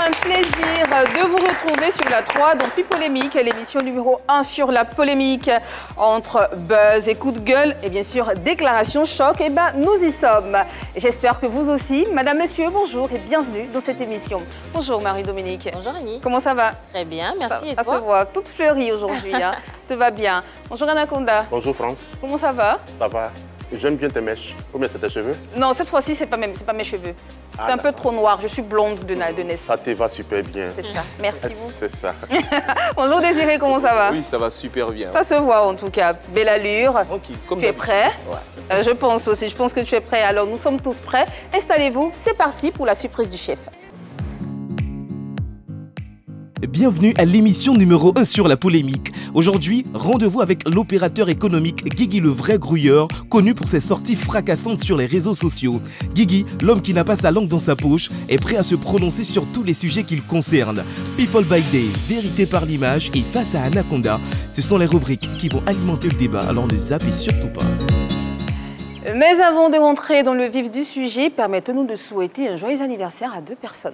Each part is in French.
un plaisir de vous retrouver sur la 3 dans Pi Polémique, l'émission numéro 1 sur la polémique entre buzz et coup de gueule et bien sûr déclaration choc. Et ben nous y sommes. J'espère que vous aussi. Madame, monsieur, bonjour et bienvenue dans cette émission. Bonjour Marie-Dominique. Bonjour Annie. Comment ça va? Très bien, merci. Et toi? Ça se voit, toute fleurie aujourd'hui. Hein. Tout va bien. Bonjour Anaconda. Bonjour France. Comment ça va? Ça va. J'aime bien tes mèches. Ou bien c'est tes cheveux? Non, cette fois-ci, c'est pas mes cheveux. C'est un peu trop noir. Je suis blonde de naissance. Ça te va super bien. C'est ça. Merci vous. C'est ça. Bonjour Désiré, comment ça va? Oui, ça va super bien. Ça se voit en tout cas. Belle allure. Okay, tu es prêt? Ouais. Je pense aussi. Je pense que tu es prêt. Alors, nous sommes tous prêts. Installez-vous. C'est parti pour la surprise du chef. Bienvenue à l'émission numéro 1 sur la polémique. Aujourd'hui, rendez-vous avec l'opérateur économique Guigui le vrai grouilleur, connu pour ses sorties fracassantes sur les réseaux sociaux. Guigui, l'homme qui n'a pas sa langue dans sa poche, est prêt à se prononcer sur tous les sujets qu'il concerne. People by Day, vérité par l'image et face à Anaconda, ce sont les rubriques qui vont alimenter le débat, alors ne zappez surtout pas. Mais avant de rentrer dans le vif du sujet, permettez-nous de souhaiter un joyeux anniversaire à 2 personnes.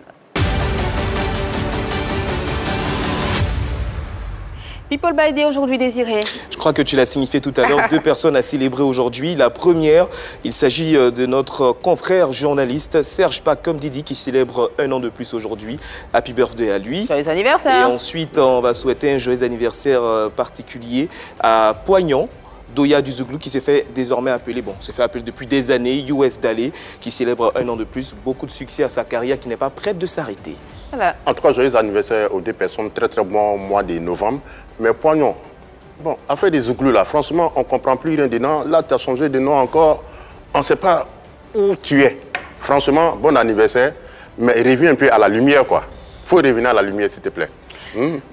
People by Day aujourd'hui, Désiré. Je crois que tu l'as signifié tout à l'heure. 2 personnes à célébrer aujourd'hui. La première, il s'agit de notre confrère journaliste Serge Pacom Didi qui célèbre 1 an de plus aujourd'hui. Happy birthday à lui. Joyeux anniversaire. Et ensuite, on va souhaiter un joyeux anniversaire particulier à Poignan. Doya Duzouglou qui s'est fait désormais appeler, s'est fait appeler depuis des années, US Dalé, qui célèbre 1 an de plus. Beaucoup de succès à sa carrière qui n'est pas prête de s'arrêter. Voilà. En tout cas, joyeux anniversaire aux 2 personnes, très bon mois de novembre. Mais Poignon, affaire des Zouglou là, franchement, on ne comprend plus rien dedans. Là, tu as changé de nom encore, on ne sait pas où tu es. Franchement, bon anniversaire, mais reviens un peu à la lumière, quoi. Il faut revenir à la lumière, s'il te plaît.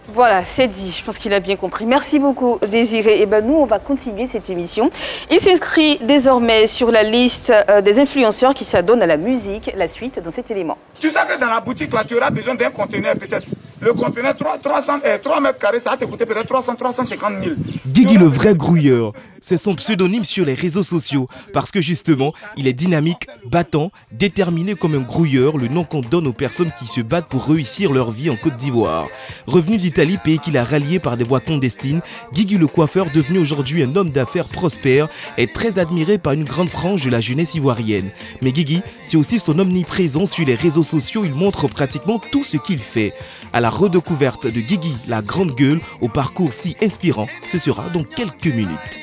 Voilà, c'est dit. Je pense qu'il a bien compris. Merci beaucoup, Désiré. Et ben nous, on va continuer cette émission. Il s'inscrit désormais sur la liste des influenceurs qui s'adonnent à la musique. La suite dans cet élément. Tu sais que dans la boutique, là, tu auras besoin d'un conteneur, peut-être. Le conteneur, 3 mètres carrés, ça va te coûter peut-être 350 000. Guigui le vrai grouilleur, c'est son pseudonyme sur les réseaux sociaux parce que justement, il est dynamique, battant, déterminé comme un grouilleur, le nom qu'on donne aux personnes qui se battent pour réussir leur vie en Côte d'Ivoire. Revenu d'Italie, pays qu'il a rallié par des voies clandestines, Guigui le coiffeur, devenu aujourd'hui un homme d'affaires prospère, est très admiré par une grande frange de la jeunesse ivoirienne. Mais Guigui, c'est aussi son omniprésence sur les réseaux sociaux, il montre pratiquement tout ce qu'il fait. À la redécouverte de Guigui, la grande gueule, au parcours si inspirant, ce sera dans quelques minutes.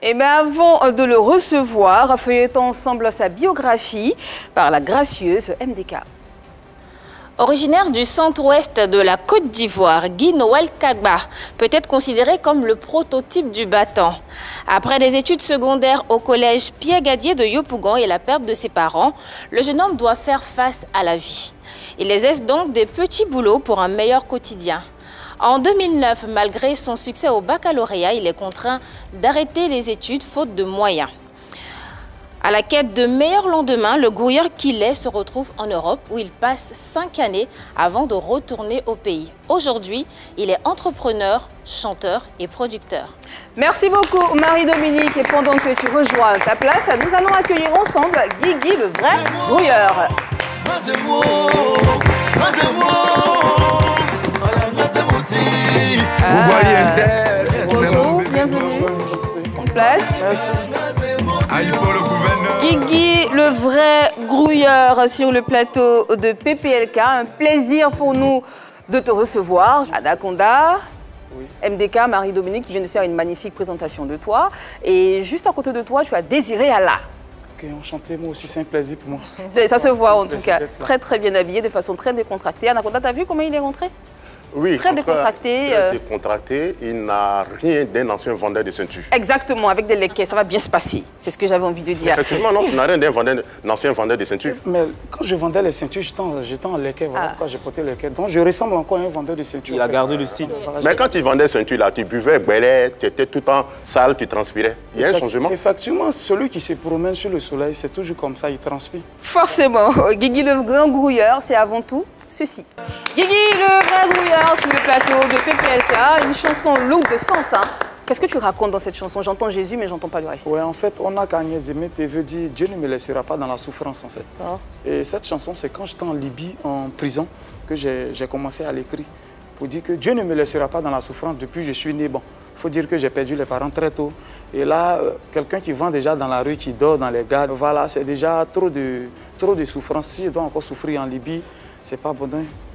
Et bien avant de le recevoir, feuilletons ensemble sa biographie par la gracieuse MDK. Originaire du centre-ouest de la Côte d'Ivoire, Guy Noël Kagba peut être considéré comme le prototype du battant. Après des études secondaires au collège Pierre Gadier de Yopougon et la perte de ses parents, le jeune homme doit faire face à la vie. Il exerce donc des petits boulots pour un meilleur quotidien. En 2009, malgré son succès au baccalauréat, il est contraint d'arrêter les études faute de moyens. À la quête de meilleurs lendemains, le grouilleur qu'il est se retrouve en Europe où il passe 5 années avant de retourner au pays. Aujourd'hui, il est entrepreneur, chanteur et producteur. Merci beaucoup Marie-Dominique. Et pendant que tu rejoins ta place, nous allons accueillir ensemble Guigui le vrai grouilleur. Bonjour, bienvenue. En place. Merci. Guigui, le vrai grouilleur sur le plateau de PPLK. Un plaisir pour nous de te recevoir. Anaconda, oui. MDK, Marie-Dominique qui vient de faire une magnifique présentation de toi. Et juste à côté de toi, tu as Désiré Allah. Ok, enchanté, moi aussi, c'est un plaisir pour moi. Ça se voit en tout cas. Très bien habillé, de façon très décontractée. Anaconda, t'as vu comment il est rentré? Oui, très décontracté. Très décontracté, il n'a rien d'un ancien vendeur de ceinture. Exactement, avec des lequets, ça va bien se passer. C'est ce que j'avais envie de dire. Effectivement, non, tu n'as rien d'un ancien vendeur de ceinture. Mais quand je vendais les ceintures, j'étais en lequet, voilà pourquoi j'ai porté le lequet. Donc je ressemble encore à un vendeur de ceinture. Il a gardé le style. Mais quand tu vendais ceinture, là, tu buvais, tu étais tout le temps sale, tu transpirais. Il y a un changement? Effectivement, celui qui se promène sur le soleil, c'est toujours comme ça, il transpire. Forcément, Guigui le grand grouilleur, c'est avant tout ceci. Guigui le vrai grouilleur sur le plateau de PPLK, une chanson lourde de sens, hein. Qu'est-ce que tu racontes dans cette chanson? J'entends Jésus, mais j'entends pas le reste. Ouais, en fait, on a qu'Agnès Aimé veut dire Dieu ne me laissera pas dans la souffrance, en fait. Oh. Et cette chanson, c'est quand j'étais en Libye, en prison, que j'ai commencé à l'écrire. Pour dire que Dieu ne me laissera pas dans la souffrance depuis que je suis né. Bon, il faut dire que j'ai perdu les parents très tôt. Et là, quelqu'un qui vend déjà dans la rue, qui dort dans les gares, voilà, c'est déjà trop de souffrance. Si je dois encore souffrir en Libye, c'est pas bon.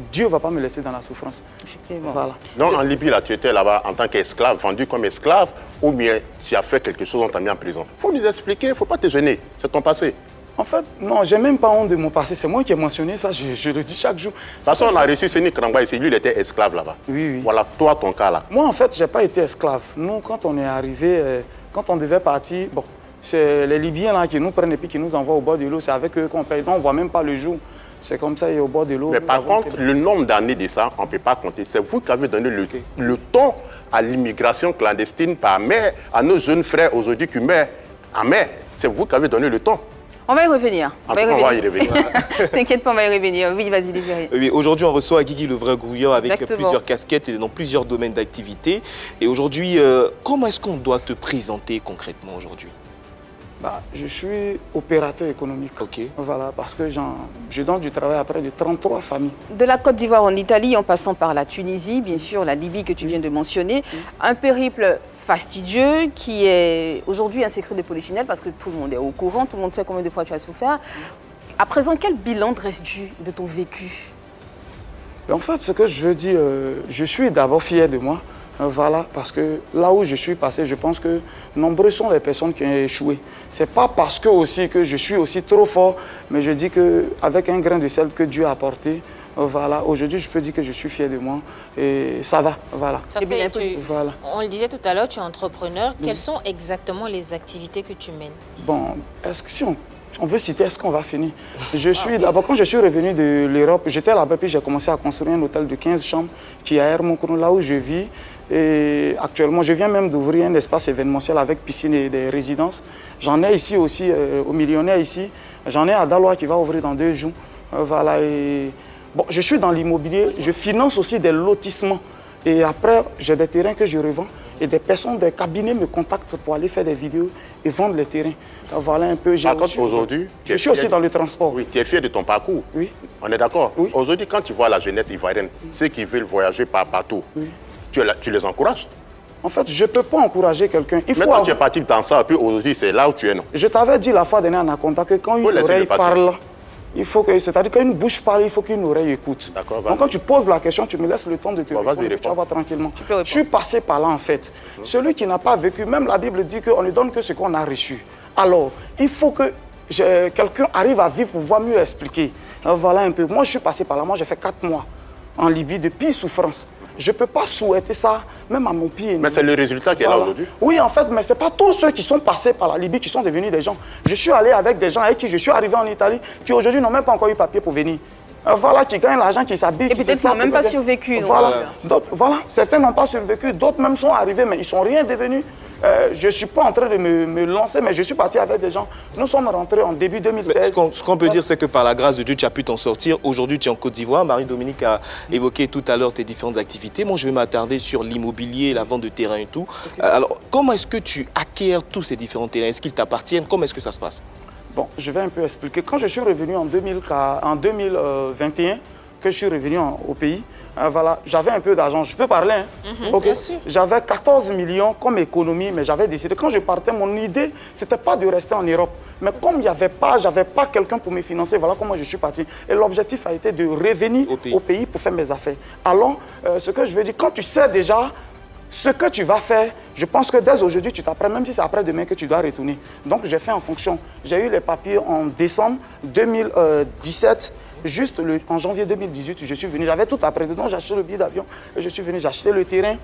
Dieu ne va pas me laisser dans la souffrance. Effectivement. Voilà. Donc en Libye, là, tu étais là-bas en tant qu'esclave, vendu comme esclave, ou bien tu as fait quelque chose, on t'a mis en prison. Il faut nous expliquer, il ne faut pas te gêner. C'est ton passé. En fait, non, j'ai même pas honte de mon passé. C'est moi qui ai mentionné ça, je le dis chaque jour. De toute façon, on a reçu Séni Krangba ici, lui, il était esclave là-bas. Oui, oui. Voilà, toi, ton cas là. Moi, en fait, je n'ai pas été esclave. Nous, quand on est arrivé, quand on devait partir, bon, c'est les Libyens là, qui nous prennent et puis qui nous envoient au bord de l'eau. C'est avec eux qu'on paye. Donc, on ne voit même pas le jour. C'est comme ça, et au bord de l'eau. Mais par contre, le nombre d'années de ça, on ne peut pas compter. C'est vous qui avez donné le ton à l'immigration clandestine par mer, à nos jeunes frères aujourd'hui qui meurent en mer. C'est vous qui avez donné le ton. On va y revenir. On va y revenir. T'inquiète pas, on va y revenir. Oui, vas-y, Désiré. Oui, aujourd'hui, on reçoit Guigui le vrai grouilleur avec Exactement. plusieurs casquettes et dans plusieurs domaines d'activité. Et aujourd'hui, comment est-ce qu'on doit te présenter concrètement aujourd'hui? Bah, je suis opérateur économique. Ok. Voilà, parce que je donne du travail à près de 33 familles. De la Côte d'Ivoire en Italie, en passant par la Tunisie, bien sûr, la Libye que tu viens de mentionner. Un périple fastidieux qui est aujourd'hui un secret de polichinelle parce que tout le monde est au courant, tout le monde sait combien de fois tu as souffert. À présent, quel bilan dresses-tu de ton vécu? En fait, ce que je veux dire, je suis d'abord fier de moi. Voilà, parce que là où je suis passé, je pense que nombreuses sont les personnes qui ont échoué. Ce n'est pas parce que, aussi, que je suis aussi trop fort, mais je dis qu'avec un grain de sel que Dieu a apporté, voilà, aujourd'hui, je peux dire que je suis fier de moi et ça va, voilà. Voilà. On le disait tout à l'heure, tu es entrepreneur. Quelles sont exactement les activités que tu mènes? Bon, est-ce que si on veut citer, est-ce qu'on va finir? D'abord, quand je suis revenu de l'Europe, j'étais là-bas, puis j'ai commencé à construire un hôtel de 15 chambres qui est à Hermonkounou, là où je vis. Et actuellement, je viens même d'ouvrir un espace événementiel avec piscine et des résidences. J'en ai ici aussi, au Millionnaire ici. J'en ai à Daloa qui va ouvrir dans 2 jours. Voilà. Et bon, je suis dans l'immobilier. Je finance aussi des lotissements. Et après, j'ai des terrains que je revends. Et des personnes, des cabinets me contactent pour aller faire des vidéos et vendre les terrains. Voilà un peu. Par contre, aujourd'hui, je suis aussi dans le transport. Oui, tu es fier de ton parcours. Oui. On est d'accord? Oui. Aujourd'hui, quand tu vois la jeunesse ivoirienne, ceux qui veulent voyager par bateau, oui. Tu les encourages? En fait, je ne peux pas encourager quelqu'un. Maintenant, tu es parti dans ça, puis aujourd'hui, c'est là où tu es, non? Je t'avais dit la fois dernière en Anaconda que quand une oreille parle, il faut que, c'est-à-dire qu'une bouche parle, il faut qu'une oreille écoute. D'accord. Donc quand tu poses la question, tu me laisses le temps de te répondre, tu vas voir tranquillement. Je suis passé par là en fait. Celui qui n'a pas vécu, même la Bible dit qu'on ne donne que ce qu'on a reçu. Alors, il faut que quelqu'un arrive à vivre pour pouvoir mieux expliquer. Voilà un peu. Moi, je suis passé par là. Moi, j'ai fait 4 mois en Libye de pire souffrance. Je ne peux pas souhaiter ça, même à mon pied. Mais c'est le résultat qui est là aujourd'hui. Oui, en fait, mais ce n'est pas tous ceux qui sont passés par la Libye qui sont devenus des gens. Je suis allé avec des gens avec qui je suis arrivé en Italie, qui aujourd'hui n'ont même pas encore eu papier pour venir. Voilà, qui gagnent l'argent, qui s'habillent. Et peut-être qu'ils n'ont même pas survécu. Voilà, certains n'ont pas survécu, d'autres même sont arrivés, mais ils ne sont rien devenus. Je ne suis pas en train de me lancer, mais je suis parti avec des gens. Nous sommes rentrés en début 2016. Ce qu'on peut dire, c'est que par la grâce de Dieu, tu as pu t'en sortir. Aujourd'hui, tu es en Côte d'Ivoire. Marie-Dominique a évoqué tout à l'heure tes différentes activités. Moi, je vais m'attarder sur l'immobilier, la vente de terrain et tout. Okay. Alors, comment est-ce que tu acquiers tous ces différents terrains? Est-ce qu'ils t'appartiennent? Comment est-ce que ça se passe? Bon, je vais un peu expliquer. Quand je suis revenu en 2021, que je suis revenu au pays, voilà, j'avais un peu d'argent. Je peux parler, hein? Okay. J'avais 14 millions comme économie, mais j'avais décidé, quand je partais, mon idée, ce n'était pas de rester en Europe. Mais comme il n'y avait pas, j'avais pas quelqu'un pour me financer, voilà comment je suis parti. Et l'objectif a été de revenir au pays pour faire mes affaires. Alors, ce que je veux dire, quand tu sais déjà ce que tu vas faire, je pense que dès aujourd'hui, tu t'apprends, même si c'est après-demain que tu dois retourner. Donc, j'ai fait en fonction. J'ai eu les papiers en décembre 2017. Juste en janvier 2018, je suis venu. J'avais tout après. Donc, j'ai acheté le billet d'avion et je suis venu. J'ai acheté le terrain.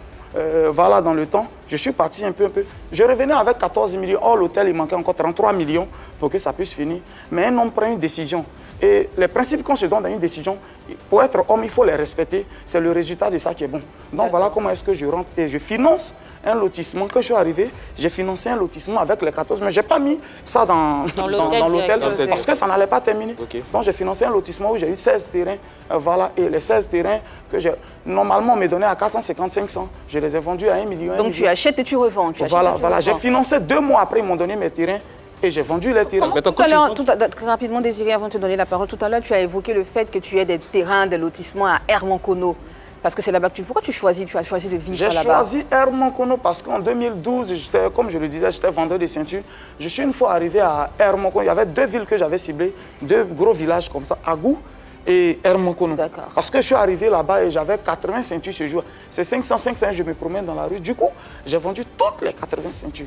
Voilà, dans le temps. Je suis parti un peu. Je revenais avec 14 millions. Or, l'hôtel, il manquait encore 33 millions pour que ça puisse finir. Mais un homme prend une décision. Et les principes qu'on se donne dans une décision, pour être homme, il faut les respecter. C'est le résultat de ça qui est bon. Donc, voilà comment est-ce que je rentre. Et je finance un lotissement. Quand je suis arrivé, j'ai financé un lotissement avec les 14. Mais je n'ai pas mis ça dans l'hôtel parce que ça n'allait pas terminer. Okay. Donc, j'ai financé un lotissement où j'ai eu 16 terrains. Voilà. Et les 16 terrains que j'ai... Normalement, on me donnait à 450, 500. Je les ai vendus à 1 million. Donc, tu as achètes et tu revends. Voilà. J'ai financé 2 mois après, ils m'ont donné mes terrains et j'ai vendu les terrains. Rapidement, Désiré, avant de te donner la parole, tout à l'heure, tu as évoqué le fait que tu aies des terrains de lotissement à Hermonkono. Parce que c'est là-bas que tu... Pourquoi tu as choisi de vivre là-bas? J'ai choisi Hermonkono parce qu'en 2012, comme je le disais, j'étais vendeur de ceintures. Je suis une fois arrivé à Hermonkono. Il y avait 2 villes que j'avais ciblées, 2 gros villages comme ça, Agou et Hermonkono. Parce que je suis arrivé là-bas et j'avais 80 ceintures ce jour. C'est 500, je me promène dans la rue. Du coup, j'ai vendu toutes les 80 ceintures.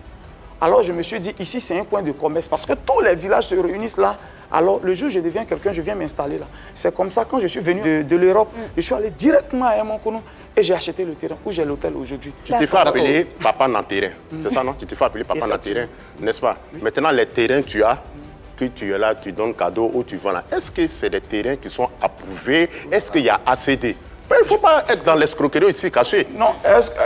Alors je me suis dit, ici c'est un coin de commerce parce que tous les villages se réunissent là. Alors le jour où je deviens quelqu'un, je viens m'installer là. C'est comme ça, quand je suis venu de l'Europe, je suis allé directement à Hermonkono et j'ai acheté le terrain où j'ai l'hôtel aujourd'hui. Tu t'es fait appeler papa dans terrain, c'est ça non? Tu t'es fait appeler papa dans terrain, n'est-ce pas? Maintenant les terrains tu as, que tu es là, tu donnes cadeau ou tu vends là. Est-ce que c'est des terrains qui sont approuvés? Est-ce qu'il y a ACD? Mais il ne faut pas être dans l'escroquerie ici caché. Non,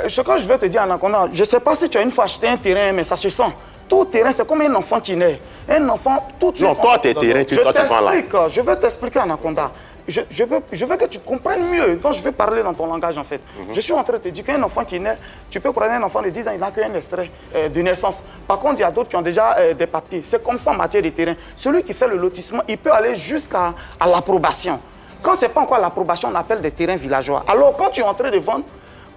ce que je veux te dire, Anaconda, je ne sais pas si tu as une fois acheté un terrain, mais ça se sent. Tout terrain, c'est comme un enfant qui naît. Un enfant, tout de suite... Non, toi, tes terrains, tu vends là. Je veux t'expliquer, Anaconda. Je veux que tu comprennes mieux. Donc, je vais parler dans ton langage, en fait. Je suis en train de te dire qu'un enfant qui naît, tu peux prendre un enfant de 10 ans, il n'a qu'un extrait de naissance. Par contre, il y a d'autres qui ont déjà des papiers. C'est comme ça en matière de terrain. Celui qui fait le lotissement, il peut aller jusqu'à l'approbation. Quand ce n'est pas encore l'approbation, on appelle des terrains villageois. Alors, quand tu es en train de vendre,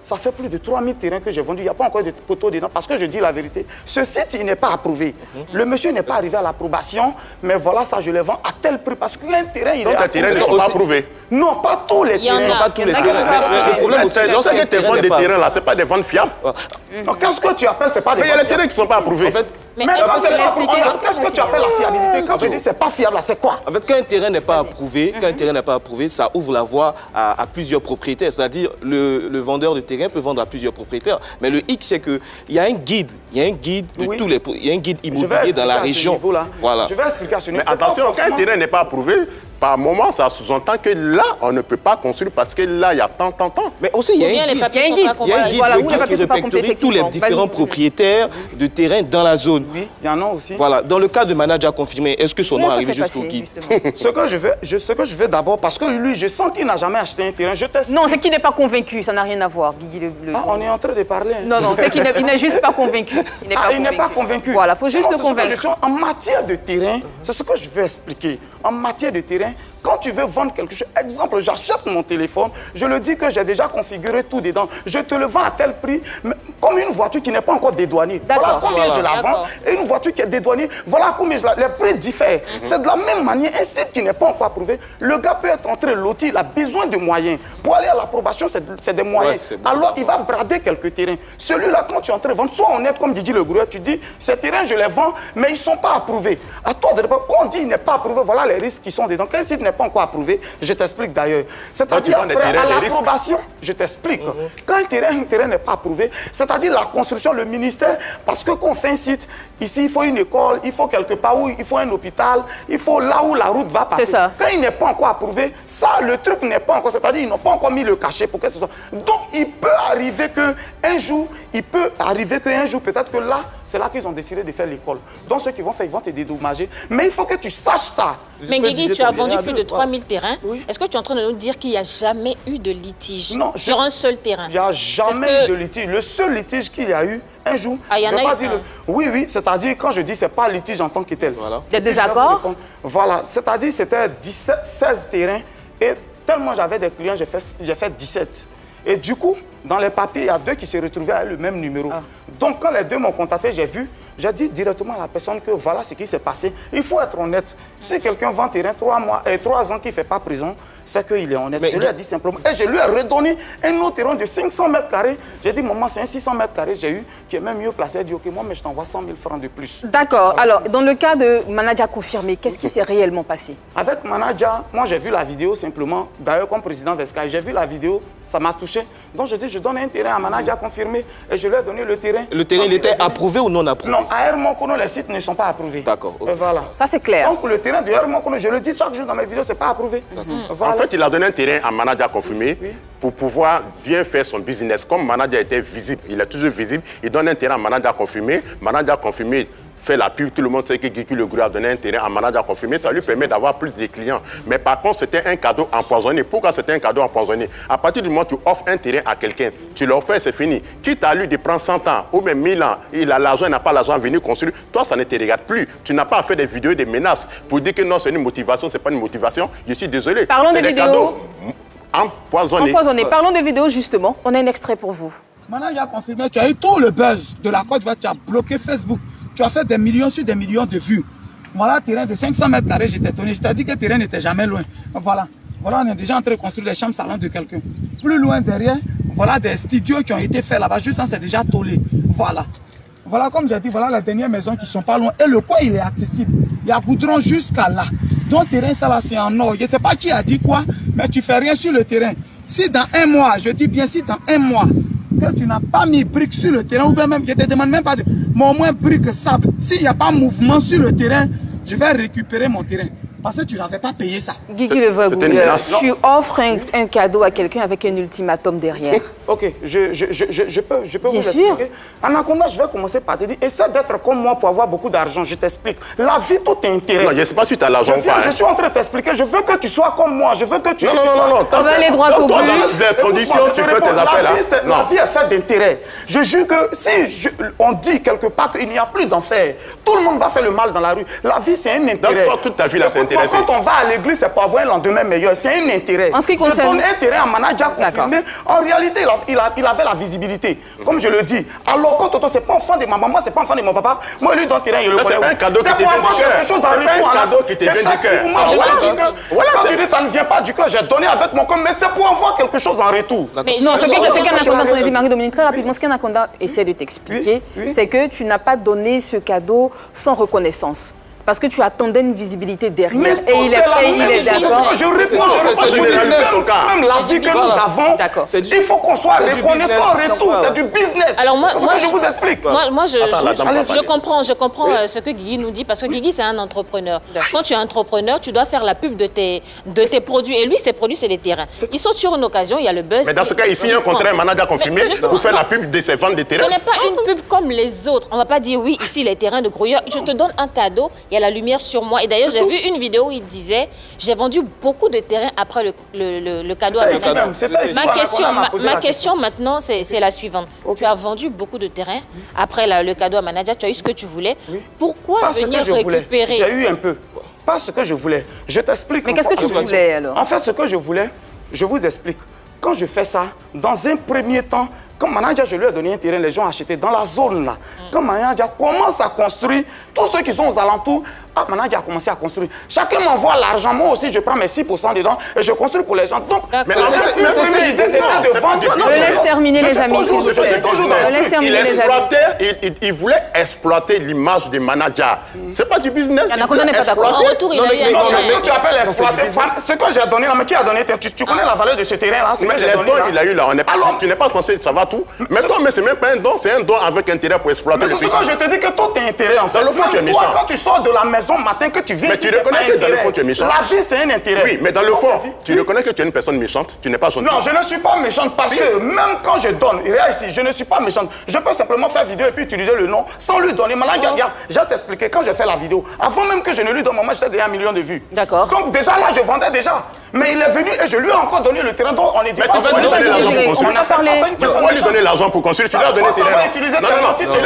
ça fait plus de 3000 terrains que j'ai vendus. Il n'y a pas encore de poteaux dedans. Parce que je dis la vérité, ce site, il n'est pas approuvé. Le monsieur n'est pas arrivé à l'approbation, mais voilà, ça, je les vends à tel prix. Parce qu'un terrain, il est approuvé. Donc, les terrains ne sont pas approuvés? Non, pas tous les terrains. Pas tous les terrains. Le problème, c'est lorsque tu vends des terrains là, ce n'est pas des ventes fiables. Donc, qu'est-ce que tu appelles, c'est pas des ventes fiables? Mais il y a les terrains qui ne sont pas approuvés. Mais qu'est-ce que tu appelles la fiabilité? Quand tu dis c'est pas fiable, c'est quoi? En fait, quand un terrain n'est pas approuvé, ça ouvre la voie à plusieurs propriétaires. C'est-à-dire, le vendeur de terrain peut vendre à plusieurs propriétaires. Mais le hic, c'est qu'il y a un guide. Il y a un guide immobilier dans la région. Voilà. Je vais expliquer à ce niveau. Mais attention, quand un terrain n'est pas approuvé, par moment, ça sous-entend que là, on ne peut pas construire parce que là, il y a tant. Mais aussi, il y a un guide. Il y a un guide qui répertorie tous les différents propriétaires de terrain dans la zone. Oui, il y en a aussi. Voilà. Dans le cas de manager confirmé, est-ce que son nom arrive jusqu'au guide? Ce que je veux d'abord, parce que lui, je sens qu'il n'a jamais acheté un terrain. Non, c'est qu'il n'est pas convaincu. Ça n'a rien à voir, Guigui. On est en train de parler. Non, c'est qu'il n'est juste pas convaincu. Il n'est pas convaincu. Voilà, il faut juste le convaincre. En matière de terrain, c'est ce que je veux expliquer. En matière de terrain, quand tu veux vendre quelque chose, exemple, j'achète mon téléphone, je le dis que j'ai déjà configuré tout dedans, je te le vends à tel prix, mais comme une voiture qui n'est pas encore dédouanée. Voilà combien je la vends, et une voiture qui est dédouanée, voilà combien les prix diffèrent. C'est de la même manière, un site qui n'est pas encore approuvé, le gars peut être entré loti, il a besoin de moyens. Pour aller à l'approbation, c'est des moyens. Alors, il va brader quelques terrains. Celui-là, quand tu es en train de vendre, soit honnête, comme Didier Le Grouilleur, tu dis, ces terrains, je les vends, mais ils ne sont pas approuvés. À toi de répondre, quand on dit il n'est pas approuvé, voilà les risques qui sont dedans. Quand un site n'est pas encore approuvé, je t'explique d'ailleurs. C'est-à-dire, après, à l'approbation, je t'explique. Quand un terrain n'est pas approuvé, c'est-à-dire la construction, le ministère, parce que quand on fait un site, ici, il faut une école, il faut quelque part où il faut un hôpital, il faut là où la route va passer. Ça. Quand il n'est pas encore approuvé, ça, le truc n'est pas encore, c'est-à-dire, ils n'ont pas encore mis le cachet pour que ce soit. Donc, il peut arriver qu'un jour, peut-être que là, c'est là qu'ils ont décidé de faire l'école. Donc, ceux qui vont faire, ils vont te dédommager. Mais il faut que tu saches ça. Mais Guigui, tu as vendu plus de 3000 terrains. Oui. Est-ce que tu es en train de nous dire qu'il n'y a jamais eu de litige sur un seul terrain? Il n'y a jamais eu de litige. Le seul litige qu'il y a eu, un jour, il y en a eu. Oui, c'est-à-dire, quand je dis c'est pas litige en tant que tel. Voilà. Il y a des accords? Voilà, c'est-à-dire, c'était 16 terrains. Et tellement j'avais des clients, j'ai fait 17. Et du coup, dans les papiers, il y a 2 qui se retrouvaient avec le même numéro. Donc, quand les 2 m'ont contacté, j'ai dit directement à la personne que voilà ce qui s'est passé. Il faut être honnête. Si quelqu'un vend terrain 3 ans qu'il ne fait pas prison, c'est qu'il est honnête. Mais je lui ai dit simplement. Et je lui ai redonné un autre terrain de 500 mètres carrés. J'ai dit, maman, c'est un 600 mètres carrés, j'ai eu, qui est même mieux placé. Elle dit, ok, moi, mais je t'envoie 100 000 francs de plus. D'accord. Alors, dans le cas de manager confirmé, qu'est-ce qui s'est réellement passé? Avec manager, moi, j'ai vu la vidéo simplement. D'ailleurs, comme président Vescaille, j'ai vu la vidéo, ça m'a touché. Donc, je dis, je donne un terrain à manager confirmé et je lui ai donné le terrain. Le terrain, il était approuvé ou non approuvé? Non, à Hermonkono, les sites ne sont pas approuvés. D'accord. Okay. Voilà. Ça, c'est clair. Donc, le terrain de Hermonkono, je le dis chaque jour dans mes vidéos, c'est pas approuvé. Voilà. En fait, il a donné un terrain à manager confirmé pour pouvoir bien faire son business. Comme manager était visible, il est toujours visible, il donne un terrain à manager confirmé fait la pub, tout le monde sait que Guigui le Grouilleur a donné un terrain à manager confirmé, ça lui permet d'avoir plus de clients. Mais par contre, c'était un cadeau empoisonné. Pourquoi c'était un cadeau empoisonné? À partir du moment où tu offres un terrain à quelqu'un, tu l'offres, c'est fini. Quitte à lui de prendre 100 ans ou même 1000 ans, il a l'argent, il n'a pas l'argent à venir construire, toi, ça ne te regarde plus. Tu n'as pas à faire des vidéos, des menaces pour dire que non, c'est une motivation, c'est pas une motivation. Je suis désolé. Parlons des vidéos. Empoisonné. Parlons des vidéos, justement. On a un extrait pour vous. Maintenant, il a confirmé, tu as eu tout le buzz de la Côte d'Ivoire, tu as bloqué Facebook. Tu as fait des millions sur des millions de vues. Voilà, terrain de 500 mètres carrés, j'étais étonné. Je t'ai dit que le terrain n'était jamais loin. Voilà. Voilà, on est déjà en train de construire les chambres salons de quelqu'un. Plus loin derrière, voilà des studios qui ont été faits là-bas. Juste ça, c'est déjà tollé. Voilà. Voilà, comme j'ai dit, voilà les dernières maisons qui sont pas loin. Et le coin, il est accessible. Il y a goudron jusqu'à là. Donc, terrain, ça là, c'est en or. Je ne sais pas qui a dit quoi, mais tu fais rien sur le terrain. Si dans un mois, je dis bien si dans un mois, que tu n'as pas mis briques sur le terrain, ou bien même, je ne te demande même pas de... Mais au moins briques sable. S'il n'y a pas mouvement sur le terrain, je vais récupérer mon terrain. Parce que tu n'avais pas payé ça. Guigui le Grouilleur, tu offres un cadeau à quelqu'un avec un ultimatum derrière. Ok, je peux vous expliquer. Anaconda, je vais commencer par te dire, essaie d'être comme moi pour avoir beaucoup d'argent, je t'explique. La vie, tout est intérêt. Non, je ne sais pas si tu as l'argent ou pas. Je suis en train de t'expliquer, je veux que tu sois comme moi, je veux que tu... Non. On va aller droit au but. Les conditions, tu fais tes affaires là. La vie est faite d'intérêt. Je jure que si on dit quelque part qu'il n'y a plus d'enfer, tout le monde va faire le mal dans la rue. La vie, c'est un intérêt. Donc, toute ta vie, là, c'est intéressé. Quand on va à l'église, c'est pour avoir un lendemain meilleur. C'est un intérêt. En ce qui concerne... Je donne un terrain à manager confirmé. En réalité, il avait la visibilité. Comme je le dis. Alors, quand Toto, c'est pas enfant de ma maman, c'est pas enfant de mon papa, moi, lui, donne terrain, il le connaît. C'est pas un cadeau qui te vient du cœur. C'est pas un cadeau qui te vient du cœur. Quand tu dis ça ne vient pas du cœur, j'ai donné avec mon cœur, mais c'est pour avoir quelque chose en retour. Non, ce qu'Anaconda, Marie-Dominique, très rapidement, ce qu'Anaconda essaie de t'expliquer, c'est que tu n'as pas donné ce cadeau sans reconnaissance. Parce que tu attendais une visibilité derrière. Et il est d'accord. Je réponds, même la vie que nous avons, il faut qu'on soit reconnaissant en retour. C'est du business. Alors moi, je vous explique. Moi, je comprends ce que Guigui nous dit, parce que Guigui, c'est un entrepreneur. Quand tu es entrepreneur, tu dois faire la pub de tes produits. Et lui, ses produits, c'est des terrains. Ils sont sur une occasion, il y a le buzz. Mais dans ce cas, il signe un contrat, un manager confirmé pour faire la pub de ses ventes de terrains. Ce n'est pas une pub comme les autres. On ne va pas dire, oui, ici, les terrains de Grouilleur. Je te donne un cadeau. Il y a la lumière sur moi. Et d'ailleurs, j'ai vu une vidéo où il disait, j'ai vendu beaucoup de terrains après le cadeau à manager. Ma question maintenant, c'est la suivante. Tu as vendu beaucoup de terrains après le cadeau à manager. Tu as eu ce que tu voulais. Pourquoi venir récupérer? J'ai eu un peu. Pas ce que je voulais. Je t'explique. Mais qu'est-ce que tu voulais alors? En fait, ce que je voulais, je vous explique. Quand je fais ça, dans un premier temps, comme manager, je lui ai donné un terrain, les gens ont acheté dans la zone là. Quand manager commence à construire, tous ceux qui sont aux alentours, manager a commencé à construire. Chacun m'envoie l'argent, moi aussi je prends mes 6% dedans et je construis pour les gens. Donc, mais c'est l'idée c'était de vendre. Je laisse terminer les amis. Il voulait exploiter l'image des managers. C'est pas du business. En retour, il a eu un ce que tu appelles exploiter, ce que j'ai donné là, mais qui a donné? Tu connais la valeur de ce terrain là? Mais les dons, il a eu là. Tu n'es pas censé savoir tout. Mais toi, c'est même pas un don, c'est un don avec intérêt pour exploiter le pays. Mais c'est ce que je te dis que tout est intérêt en fait. Dans le fond, tu es méchant. Quand tu sors de la maison matin, que tu viens ici, mais tu reconnais que dans le fond, tu es méchant. La vie, c'est un intérêt. Oui, mais dans le fond, tu reconnais que tu es une personne méchante, tu n'es pas gentil. Non, je ne suis pas méchante parce que même quand je donne, regarde ici, je ne suis pas méchante. Je peux simplement faire vidéo et puis utiliser le nom sans lui donner. Maintenant, regarde, je vais t'expliquer, quand je fais la vidéo, avant même que je ne lui donne, moi, j'étais déjà 1 million de vues. D'accord. Donc déjà là, je vendais déjà. Mais il est venu et je lui ai encore donné le terrain dont on est dit. Mais tu vas lui donner l'argent pour construire. Pourquoi lui donner l'argent pour construire? Tu lui as donné tes terrains. Non, tu lui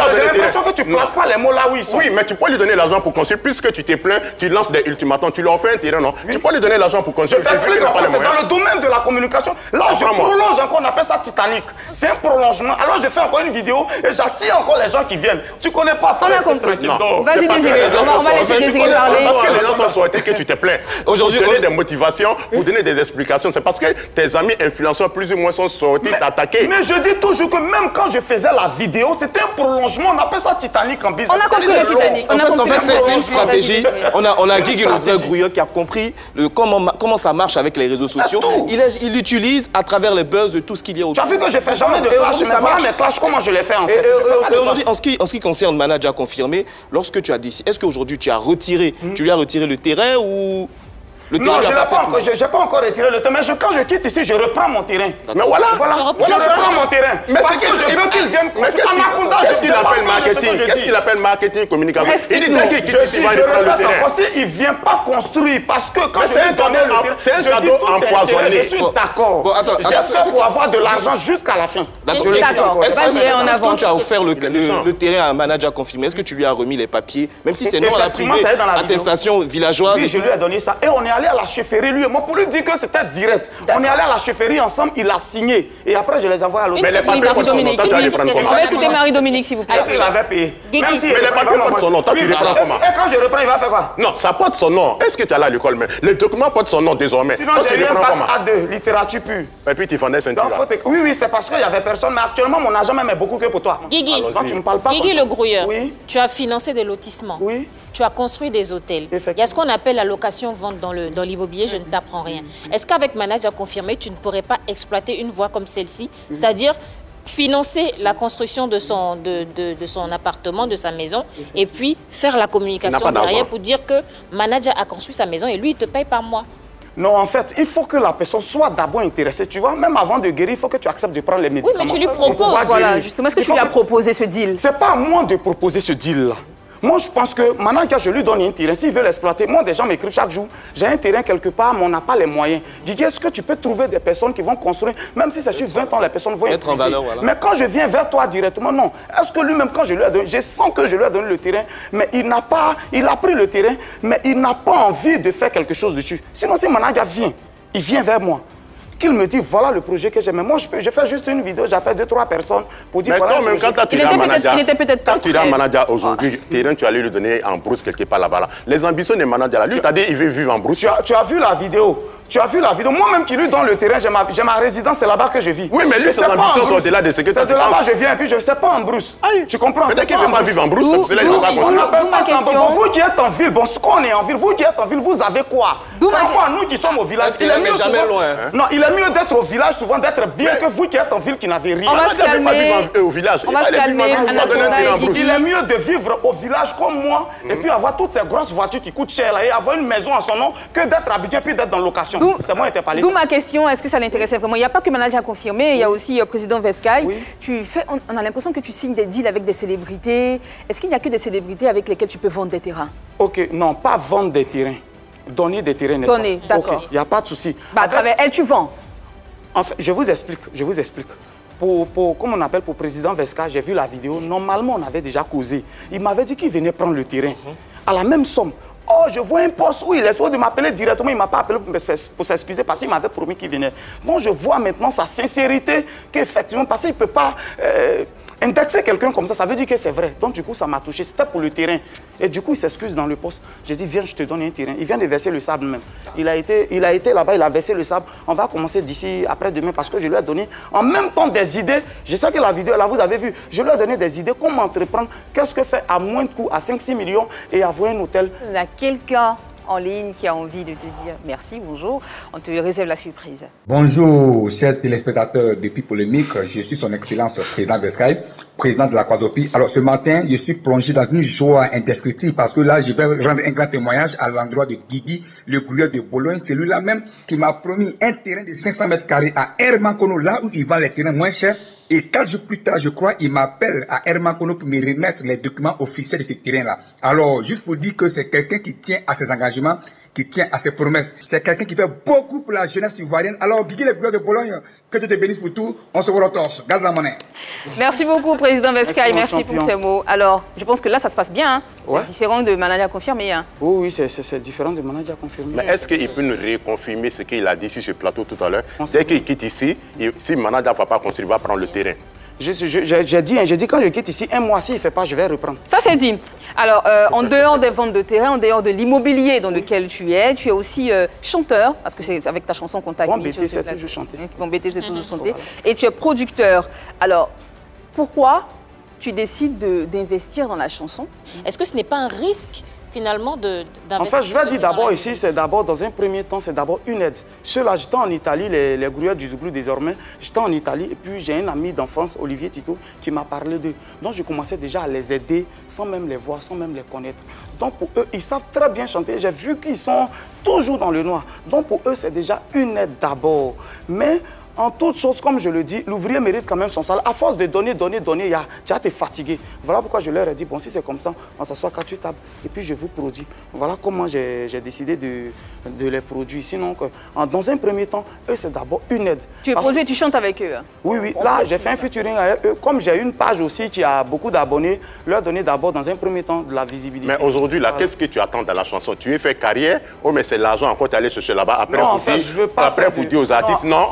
as donné tes terrains. Que tu ne places pas les mots là où ils sont. Oui, mais tu peux lui donner l'argent pour construire. Puisque tu t'es plaint, tu lances des ultimatums, tu lui offres un terrain, non? Tu peux lui donner l'argent pour construire. Je t'explique, c'est dans le domaine de la communication. Là, je prolonge encore, on appelle ça Titanic. C'est un prolongement. Alors, je fais encore une vidéo et j'attire encore les gens qui viennent. Tu connais pas ça? On a compris. Vas-y, Désiré. On va laisser Désiré parler. Parce que les gens sont sortis que tu te plains. Aujourd'hui, pour donner des motivations, pour donner des explications. C'est parce que tes amis influenceurs plus ou moins sont sortis t'attaquer. Mais je dis toujours que même quand je faisais la vidéo, c'était un prolongement. On appelle ça Titanic en business. On a compris le Titanic. En fait, c'est une stratégie. On a Guigui le Grouilleur qui a compris comment ça marche avec les réseaux sociaux. Il utilise à travers les buzz de tout ce qu'il y a autour. Tu as vu que je fais jamais de clash. Mais voilà mes clashs, comment je les fais en fait. Aujourd'hui, en ce qui concerne manager confirmé, lorsque tu as décidé, est-ce qu'aujourd'hui tu as retiré, tu lui as retiré le terrain ou... Le terrain non, je n'ai pas encore retiré le terrain. Mais quand je quitte ici, je reprends mon terrain. Mais voilà. Je reprends mon terrain. Mais parce que je veux qu'il vienne. Qu'est-ce qu'il appelle marketing? Qu'est-ce qu'il appelle marketing, communication? Il dit dès qu'il quitte ici, il va reprendre le terrain. Parce qu'il ne vient pas construire. Parce que quand c'est un cadeau empoisonné. Je suis d'accord. J'ai fait pour avoir de l'argent jusqu'à la fin. D'accord. Vas-y, on avance. Quand tu as offert le terrain à un manager confirmé, est-ce que tu lui as remis les papiers? Même si c'est non à la privée, attestation villageoise. Oui, je lui ai donné ça. Et on est allé à la chefferie, lui et moi, pour lui dire que c'était direct. On est allé à la chefferie ensemble, il a signé. Et après, je les envoie à l'autre. Mais les papiers portent son nom, toi tu vas les prendre comment? On va écouter Marie-Dominique, s'il vous plaît. Est-ce que j'avais payé? Mais les papiers portent son nom, toi tu les prends comment? Et quand je reprends, il va faire quoi? Non, ça porte son nom. Est-ce que tu es allé à l'école? Mais les documents portent son nom désormais. Sinon, j'ai eu un bac A2, littérature pure. Et puis tu vendais ceinture. Oui, c'est parce qu'il n'y avait personne. Mais actuellement, mon argent même est beaucoup que pour toi. Guigui, quand tu ne parles pas Guigui le grouilleur, oui. Tu as financé des lotissements. Oui. Tu as construit des hôtels. Il y a ce qu'on appelle la location-vente dans l'immobilier, je ne t'apprends rien. Est-ce qu'avec manager confirmé, tu ne pourrais pas exploiter une voie comme celle-ci, c'est-à-dire financer la construction de son appartement, de sa maison, et puis faire la communication derrière pour dire que manager a construit sa maison et lui, il te paye par mois? Non, en fait, il faut que la personne soit d'abord intéressée. Tu vois, même avant de guérir, il faut que tu acceptes de prendre les médicaments. Oui, mais tu lui proposes. Voilà, justement, est-ce que tu lui as proposé ce deal? C'est pas à moi de proposer ce deal-là. Moi, je pense que maintenant que je lui donne un terrain, s'il veut l'exploiter, moi, des gens m'écrivent chaque jour, j'ai un terrain quelque part, mais on n'a pas les moyens. Guigui, est-ce que tu peux trouver des personnes qui vont construire, même si c'est sur 20 ans, les personnes vont être en valeur, voilà. Mais quand je viens vers toi directement, non. Est-ce que lui-même, quand je lui ai donné, je sens que je lui ai donné le terrain, mais il a pris le terrain, mais il n'a pas envie de faire quelque chose dessus. Sinon, si Managa vient, il vient vers moi. Qu'il me dit, voilà le projet que j'ai. Mais moi, je fais juste une vidéo, j'appelle 2-3 personnes pour dire, mais voilà. Mais quand tu es un manager aujourd'hui, terrain, tu allais lui donner en brousse quelque part là-bas. Les ambitions des managers là, lui, tu as dit, il veut vivre en brousse. Tu as vu la vidéo? Tu as vu la vidéo? Moi-même qui lui donne le terrain, j'ai ma résidence, c'est là-bas que je vis. Oui, mais lui, ses ambitions sont au-delà de ce que tu as. C'est de là-bas que je viens, et puis je ne sais pas en brousse. Tu comprends? C'est qu'il ne veut pas vivre en brousse, c'est là qu'il ne veut pas construire. Vous qui êtes en ville, bon, ce qu'on est en ville, vous qui êtes en ville, vous avez quoi? Pourquoi nous qui sommes au village? Il est mieux jamais loin. Non, il est mieux d'être au village, souvent d'être bien que vous qui êtes en ville qui n'avez rien. On va se calmer. Au village. On va se calmer. Il est mieux de vivre au village comme moi et puis avoir toutes ces grosses voitures qui coûtent cher là et avoir une maison à son nom que d'être habité puis d'être dans location. C'est moi qui t'ai parlé. D'où ma question, est-ce que ça l'intéressait vraiment? Il n'y a pas que manager à confirmer, il y a aussi le président Vescaille. Oui. On a l'impression que tu signes des deals avec des célébrités. Est-ce qu'il n'y a que des célébrités avec lesquelles tu peux vendre des terrains? Ok, non, pas vendre des terrains. Donner des terrains, n'est-ce pas? Donner, d'accord. Il n'y a pas de souci. À travers elle, tu vends? En fait, je vous explique. Comme on appelle pour président Vesca, j'ai vu la vidéo. Normalement, on avait déjà causé. Il m'avait dit qu'il venait prendre le terrain à la même somme. Oh, je vois un poste où il est de m'appeler directement. Il ne m'a pas appelé pour s'excuser parce qu'il m'avait promis qu'il venait. Donc, je vois maintenant sa sincérité qu'effectivement, parce qu'il ne peut pas indexer quelqu'un comme ça veut dire que c'est vrai. Donc, du coup, ça m'a touché. C'était pour le terrain. Et du coup, il s'excuse dans le poste. J'ai dit, viens, je te donne un terrain. Il vient de verser le sable même. Il a été là-bas, il a versé le sable. On va commencer d'ici après-demain parce que je lui ai donné en même temps des idées. Je sais que la vidéo, là, vous avez vu. Je lui ai donné des idées. Comment entreprendre? Qu'est-ce que faire à moins de coût, à 5-6 millions et avoir un hôtel? Il y a quelqu'un en ligne qui a envie de te dire merci, bonjour. On te réserve la surprise. Bonjour, chers téléspectateurs depuis Polémique. Je suis son excellence président Vescaille, président de la Quasopi. Alors ce matin, je suis plongé dans une joie indescriptible parce que là, je vais rendre un grand témoignage à l'endroit de Guigui, le grouilleur de Bologne. C'est lui-là même qui m'a promis un terrain de 500 mètres carrés à Hermankono, là où il vend les terrains moins chers. Et 4 jours plus tard, je crois, il m'appelle à Hermankono pour me remettre les documents officiels de ce terrain-là. Alors, juste pour dire que c'est quelqu'un qui tient à ses engagements, qui tient à ses promesses. C'est quelqu'un qui fait beaucoup pour la jeunesse ivoirienne. Alors, Guigui, le grouilleur de Bologne, que Dieu te bénisse pour tout. On se voit au torse. Garde la monnaie. Merci beaucoup, président Vescaille. Merci pour ces mots. Alors, je pense que là, ça se passe bien. Hein? Ouais. C'est différent de manager confirmé. Hein? Oui, c'est différent de manager confirmé. Mais est-ce qu'il peut nous reconfirmer ce qu'il a dit sur ce plateau tout à l'heure? Dès qu'il quitte ici, si le manager ne va pas construire, il va prendre le terrain. J'ai dit quand je quitte ici, un mois, s'il ne fait pas, je vais reprendre. Ça, c'est dit. Alors, en dehors des ventes de terrain, en dehors de l'immobilier dans lequel tu es aussi chanteur, parce que c'est avec ta chanson qu'on t'a Bon, BT, c'est toujours chanté. Bon, BT, c'est toujours chanté. Et tu es producteur. Alors, pourquoi tu décides d'investir dans la chanson? Est-ce que ce n'est pas un risque finalement d'investir? En fait, je vais dire d'abord ici, c'est d'abord, dans un premier temps, c'est d'abord une aide. Ceux-là, j'étais en Italie, les grouilleurs du Zouglou désormais, j'étais en Italie et puis j'ai un ami d'enfance, Olivier Tito, qui m'a parlé d'eux. Donc je commençais déjà à les aider sans même les voir, sans même les connaître. Donc pour eux, ils savent très bien chanter. J'ai vu qu'ils sont toujours dans le noir. Donc pour eux, c'est déjà une aide d'abord. Mais en toute chose, comme je le dis, l'ouvrier mérite quand même son salaire. À force de donner, tu as été fatigué. Voilà pourquoi je leur ai dit, bon, si c'est comme ça, on s'assoit 4 tables et puis je vous produis. Voilà comment j'ai décidé de les produire. Sinon, dans un premier temps, eux, c'est d'abord une aide. Tu es produit et tu chantes avec eux? Oui, oui. Là, j'ai fait un featuring avec eux. Comme j'ai une page aussi qui a beaucoup d'abonnés, leur donner d'abord, dans un premier temps, de la visibilité. Mais aujourd'hui, là, qu'est-ce que tu attends dans la chanson? Tu es fait carrière, oh, mais c'est l'argent encore tu es allé chercher là-bas. Après, non, en fait, je veux pas pour dire aux artistes, non,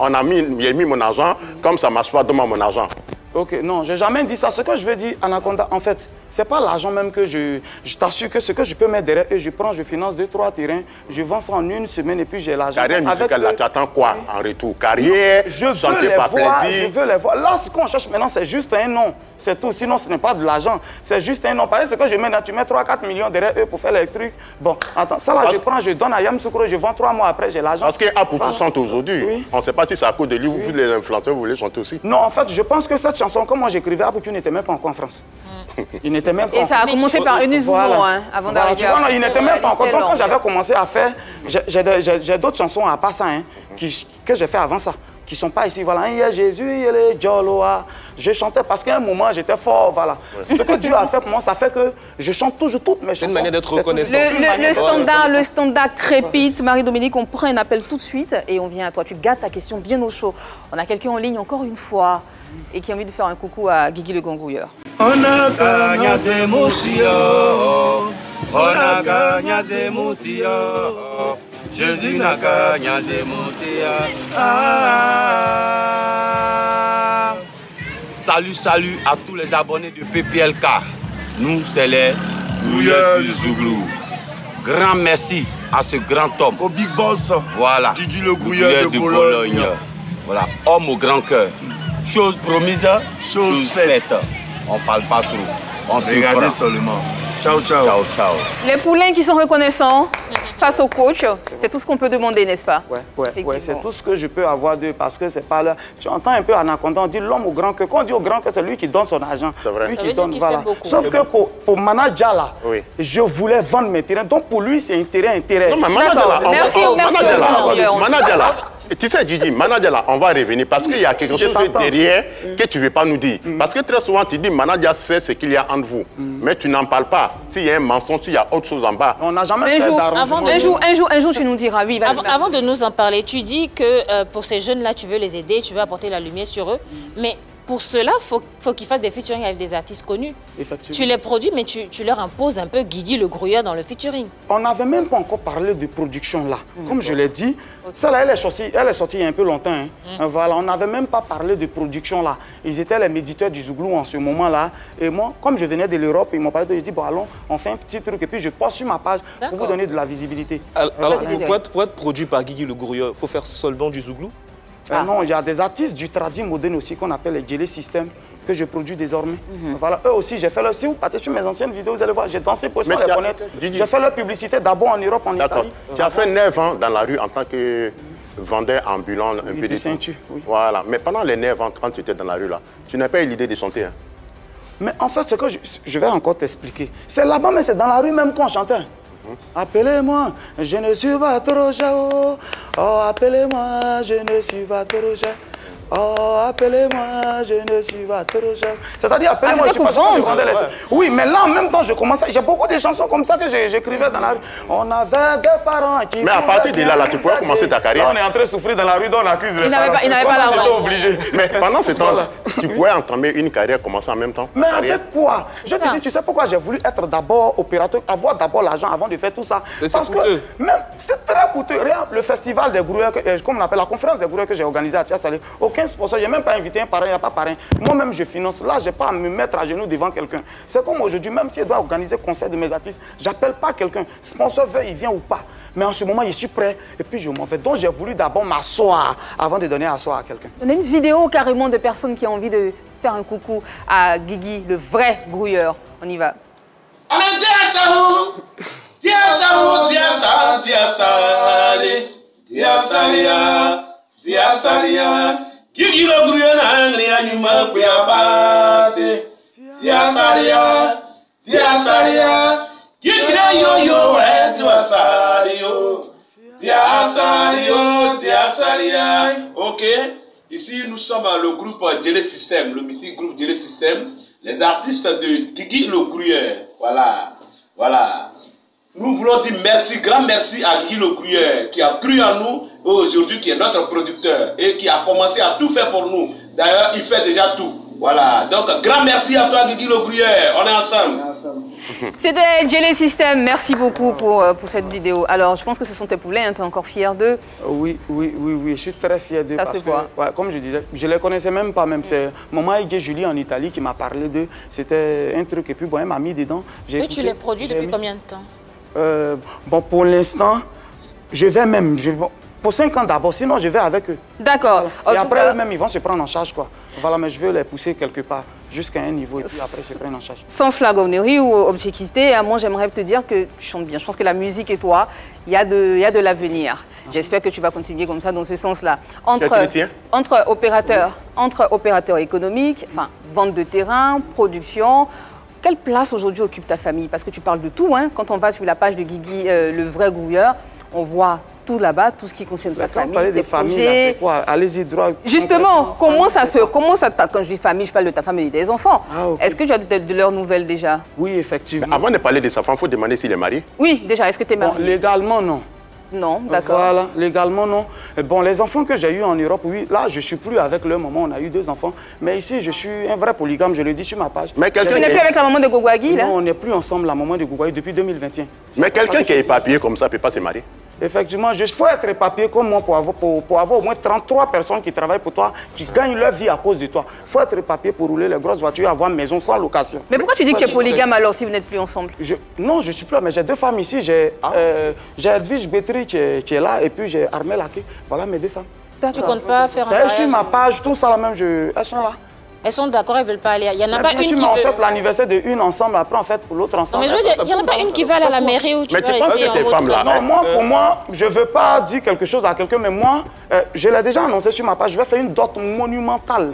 j'ai mis mon argent, comme ça ne marche pas, donne-moi mon argent. Ok, non, j'ai jamais dit ça. Ce que je veux dire, Anaconda, en fait, c'est pas l'argent même que je t'assure que ce que je peux mettre derrière eux, je prends, je finance 2-3 terrains, je vends ça en une semaine et puis j'ai l'argent. Carrière musicale, là, tu attends quoi en retour? Carrière, chanter par plaisir? Je veux les voir. Là, ce qu'on cherche maintenant, c'est juste un nom. C'est tout. Sinon, ce n'est pas de l'argent. C'est juste un nom. Par exemple, ce que je mets là, tu mets 3-4 millions derrière eux pour faire les trucs. Bon, attends, ça là, je prends, je donne à Yamsoukro, je vends 3 mois après, j'ai l'argent. Parce que pour tu chantes aujourd'hui, oui. On ne sait pas si c'est à cause de lui, vous, les influenceurs, vous voulez chanter aussi? Non, en fait, je pense que cette chanson, comme moi j'écrivais, Aboutou n'était même pas encore en France. Il n'était même pas. Et ça a commencé par une Zouglou, hein, avant d'arriver à... Il n'était même pas encore. Donc, quand j'avais commencé à faire, j'ai d'autres chansons à part ça, hein, que j'ai fait avant ça, qui ne sont pas ici. Voilà, il y a Jésus, il y a les Djoloa. Je chantais parce qu'à un moment, j'étais fort. Voilà. Ouais. Ce que Dieu a fait pour moi, ça fait que je chante toujours toutes mes chansons. C'est une manière d'être reconnaissant. Le standard crépite. Marie-Dominique, on prend un appel tout de suite et on vient à toi. Tu gâtes ta question bien au chaud. On a quelqu'un en ligne encore une fois et qui a envie de faire un coucou à Guigui le Gangrouilleur. On a gagné ces moutillons, on a gagné ces moutillons, Jésus n'a gagné ces moutillons. Salut à tous les abonnés de PPLK. Nous, c'est les grouilleurs du Zouglou. Grand merci à ce grand homme. Au Big Boss. Voilà. Didi le grouilleur de Bologne. Voilà, homme au grand cœur. Chose promise, chose faite. On ne parle pas trop. On se regardez seulement. Ciao, ciao. Ciao, ciao. Les poulains qui sont reconnaissants face au coach, c'est tout ce qu'on peut demander, n'est-ce pas? Ouais, c'est tout ce que je peux avoir d'eux parce que c'est pas là. Tu entends un peu Anaconda, on dit l'homme au grand cœur. Quand on dit au grand cœur, c'est lui qui donne son argent. C'est vrai. Lui qui donne, voilà. Sauf que pour Manadja, là, je voulais vendre mes terrains. Donc pour lui, c'est intérêt. Non, mais Manadja, là, Manadja, là. Tu sais, Didi, Manadja, on va revenir parce qu'il y a quelque chose derrière que tu ne veux pas nous dire. Parce que très souvent, tu dis, Manadja sait ce qu'il y a entre vous. Mais tu n'en parles pas. S'il y a un mensonge, s'il y a autre chose en bas. On n'a jamais fait d'arrangement. Un jour, tu nous diras, oui. Avant de nous en parler, tu dis que pour ces jeunes-là, tu veux les aider, tu veux apporter la lumière sur eux. Mais pour cela, il faut qu'ils fassent des featuring avec des artistes connus. Tu les produis, mais tu leur imposes un peu Guigui le Grouilleur dans le featuring. On n'avait même pas encore parlé de production là. Comme je l'ai dit, celle-là, elle est sortie il y a un peu longtemps. Hein. Voilà, on n'avait même pas parlé de production là. Ils étaient les méditeurs du Zouglou en ce moment-là. Et moi, comme je venais de l'Europe, ils m'ont parlé, ils dit bon, allons, on fait un petit truc et puis je poste sur ma page pour vous donner de la visibilité. Alors, pour être produit par Guigui le Grouilleur, il faut faire seulement du Zouglou? Non, il y a des artistes du tradit moderne aussi qu'on appelle les Guélé System que je produis désormais. Voilà, eux aussi, j'ai fait leur... Si vous partez sur mes anciennes vidéos, vous allez voir, j'ai dansé pour ça les connaître. J'ai fait leur publicité d'abord en Europe, en Italie. Tu as fait 9 ans dans la rue en tant que vendeur ambulant, un peu de ceinture. Oui. Voilà, mais pendant les 9 ans, quand tu étais dans la rue là, tu n'as pas eu l'idée de chanter, hein? Mais en fait, ce que je vais encore t'expliquer. C'est là-bas, mais c'est dans la rue même qu'on chantait. Appelez-moi, je ne suis pas trop jaloux. Oh, appelez-moi, je ne suis pas trop jaloux. Oh, appelez-moi, je ne suis pas trop jaloux. C'est-à-dire, appelez-moi, je suis pas trop jaloux. Oui, mais là, en même temps, je commençais. J'ai beaucoup de chansons comme ça que j'écrivais dans la rue. On avait des parents qui... Mais à partir de là, tu pourrais commencer ta carrière. Là, on est en train de souffrir dans la rue, donc on accuse les parents. Il n'avait pas la rue. Obligé. Mais pendant ce temps, tu pourrais entamer une carrière, commencer en même temps. Mais avec quoi? Je te dis, tu sais pourquoi j'ai voulu être d'abord opérateur, avoir d'abord l'argent avant de faire tout ça? Parce que même, c'est très coûteux. Regarde, le festival des grouilleurs, comme on appelle la conférence des grouilleurs que j'ai organisée à Tiasalé, aucun sponsor, je n'ai même pas invité un parrain, il n'y a pas parrain. Moi-même, je finance. Là, je n'ai pas à me mettre à genoux devant quelqu'un. C'est comme aujourd'hui, même si je dois organiser concert de mes artistes, j'appelle pas quelqu'un. Sponsor veut, il vient ou pas. Mais en ce moment, je suis prêt et puis je m'en vais. Donc, j'ai voulu d'abord m'asseoir avant de donner à asseoir à quelqu'un. On a une vidéo carrément de personnes qui ont envie de faire un coucou à Guigui, le vrai grouilleur. On y va. On est déjà tia salia, Gigi le gruyère n'angri anyuma kuyabate. Tia salia, Gigi le yo tia salia. Ok, ici nous sommes le groupe Djele System, le mythique groupe Djele System, les artistes de Gigi le gruyère. Voilà. Nous voulons dire merci, grand merci à Gigi le gruyère qui a cru en nous aujourd'hui, qui est notre producteur et qui a commencé à tout faire pour nous. D'ailleurs, il fait déjà tout. Voilà, donc grand merci à toi Gigi le gruyère, on est ensemble. C'était Djele System, merci beaucoup pour cette vidéo. Alors, je pense que ce sont tes poulets, hein, tu es encore fier d'eux? Oui, je suis très fier d'eux. Parce que, ouais, comme je disais, je ne les connaissais même pas. C'est maman Igué Julie en Italie qui m'a parlé d'eux. C'était un truc et puis bon, elle m'a mis dedans. Et tu les produis depuis combien de temps? Bon, pour l'instant, je vais même... Pour 5 ans d'abord, sinon je vais avec eux. D'accord. Voilà. Et après, eux-mêmes, ils vont se prendre en charge, quoi. Voilà, mais je veux les pousser quelque part, jusqu'à un niveau, et puis après, se prennent en charge. Sans flagornerie ou obséquité, moi, j'aimerais te dire que tu chantes bien. Je pense que la musique et toi, il y a de l'avenir. J'espère que tu vas continuer comme ça, dans ce sens-là. Entre opérateurs économiques, enfin, vente de terrain, production, quelle place aujourd'hui occupe ta famille? Parce que tu parles de tout, hein. Quand on va sur la page de Guigui, le vrai grouilleur, on voit tout là-bas, tout ce qui concerne sa famille, ses projets. C'est quoi? Allez-y droit. Justement, quand je dis famille, je parle de ta famille et des enfants. Okay. Est-ce que tu as de leurs nouvelles déjà? Oui, effectivement. Mais avant de parler de sa femme, il faut demander s'il est marié. Oui, déjà, est-ce que tu es marié? Bon, légalement, non. Non, d'accord. Voilà, légalement, non. Bon, les enfants que j'ai eus en Europe, oui, là, je ne suis plus avec leur maman, on a eu 2 enfants. Mais ici, je suis un vrai polygame, je le dis sur ma page. Mais tu n'es plus avec la maman de Gogouagui, là? Non, on n'est plus ensemble, la maman de Gogouagui, depuis 2021. Mais quelqu'un qui est éparpillé comme ça ne peut pas se marier? Effectivement, il faut être éparpillé comme moi pour avoir au moins 33 personnes qui travaillent pour toi, qui gagnent leur vie à cause de toi. Il faut être éparpillé pour rouler les grosses voitures et avoir une maison sans location. Mais pourquoi tu dis que tu es polygame alors si vous n'êtes plus ensemble? Non, je ne suis plus là, mais j'ai 2 femmes ici. J'ai Edwige Bétry qui est là et puis j'ai Armel Ake. Voilà mes 2 femmes. Tu ne comptes pas faire un mariage? C'est sur ma page, tout ça là même, elles sont là. Elles sont d'accord, elles ne veulent pas aller. Il n'y en a pas une qui veut... on fait l'anniversaire de une ensemble, après on fait pour l'autre ensemble. Non, mais je veux dire, il n'y en a pas une qui veut aller à la mairie où tu vas rester en femmes là. Non, pour moi, je ne veux pas dire quelque chose à quelqu'un, mais moi, je l'ai déjà annoncé sur ma page, je vais faire une dot monumentale.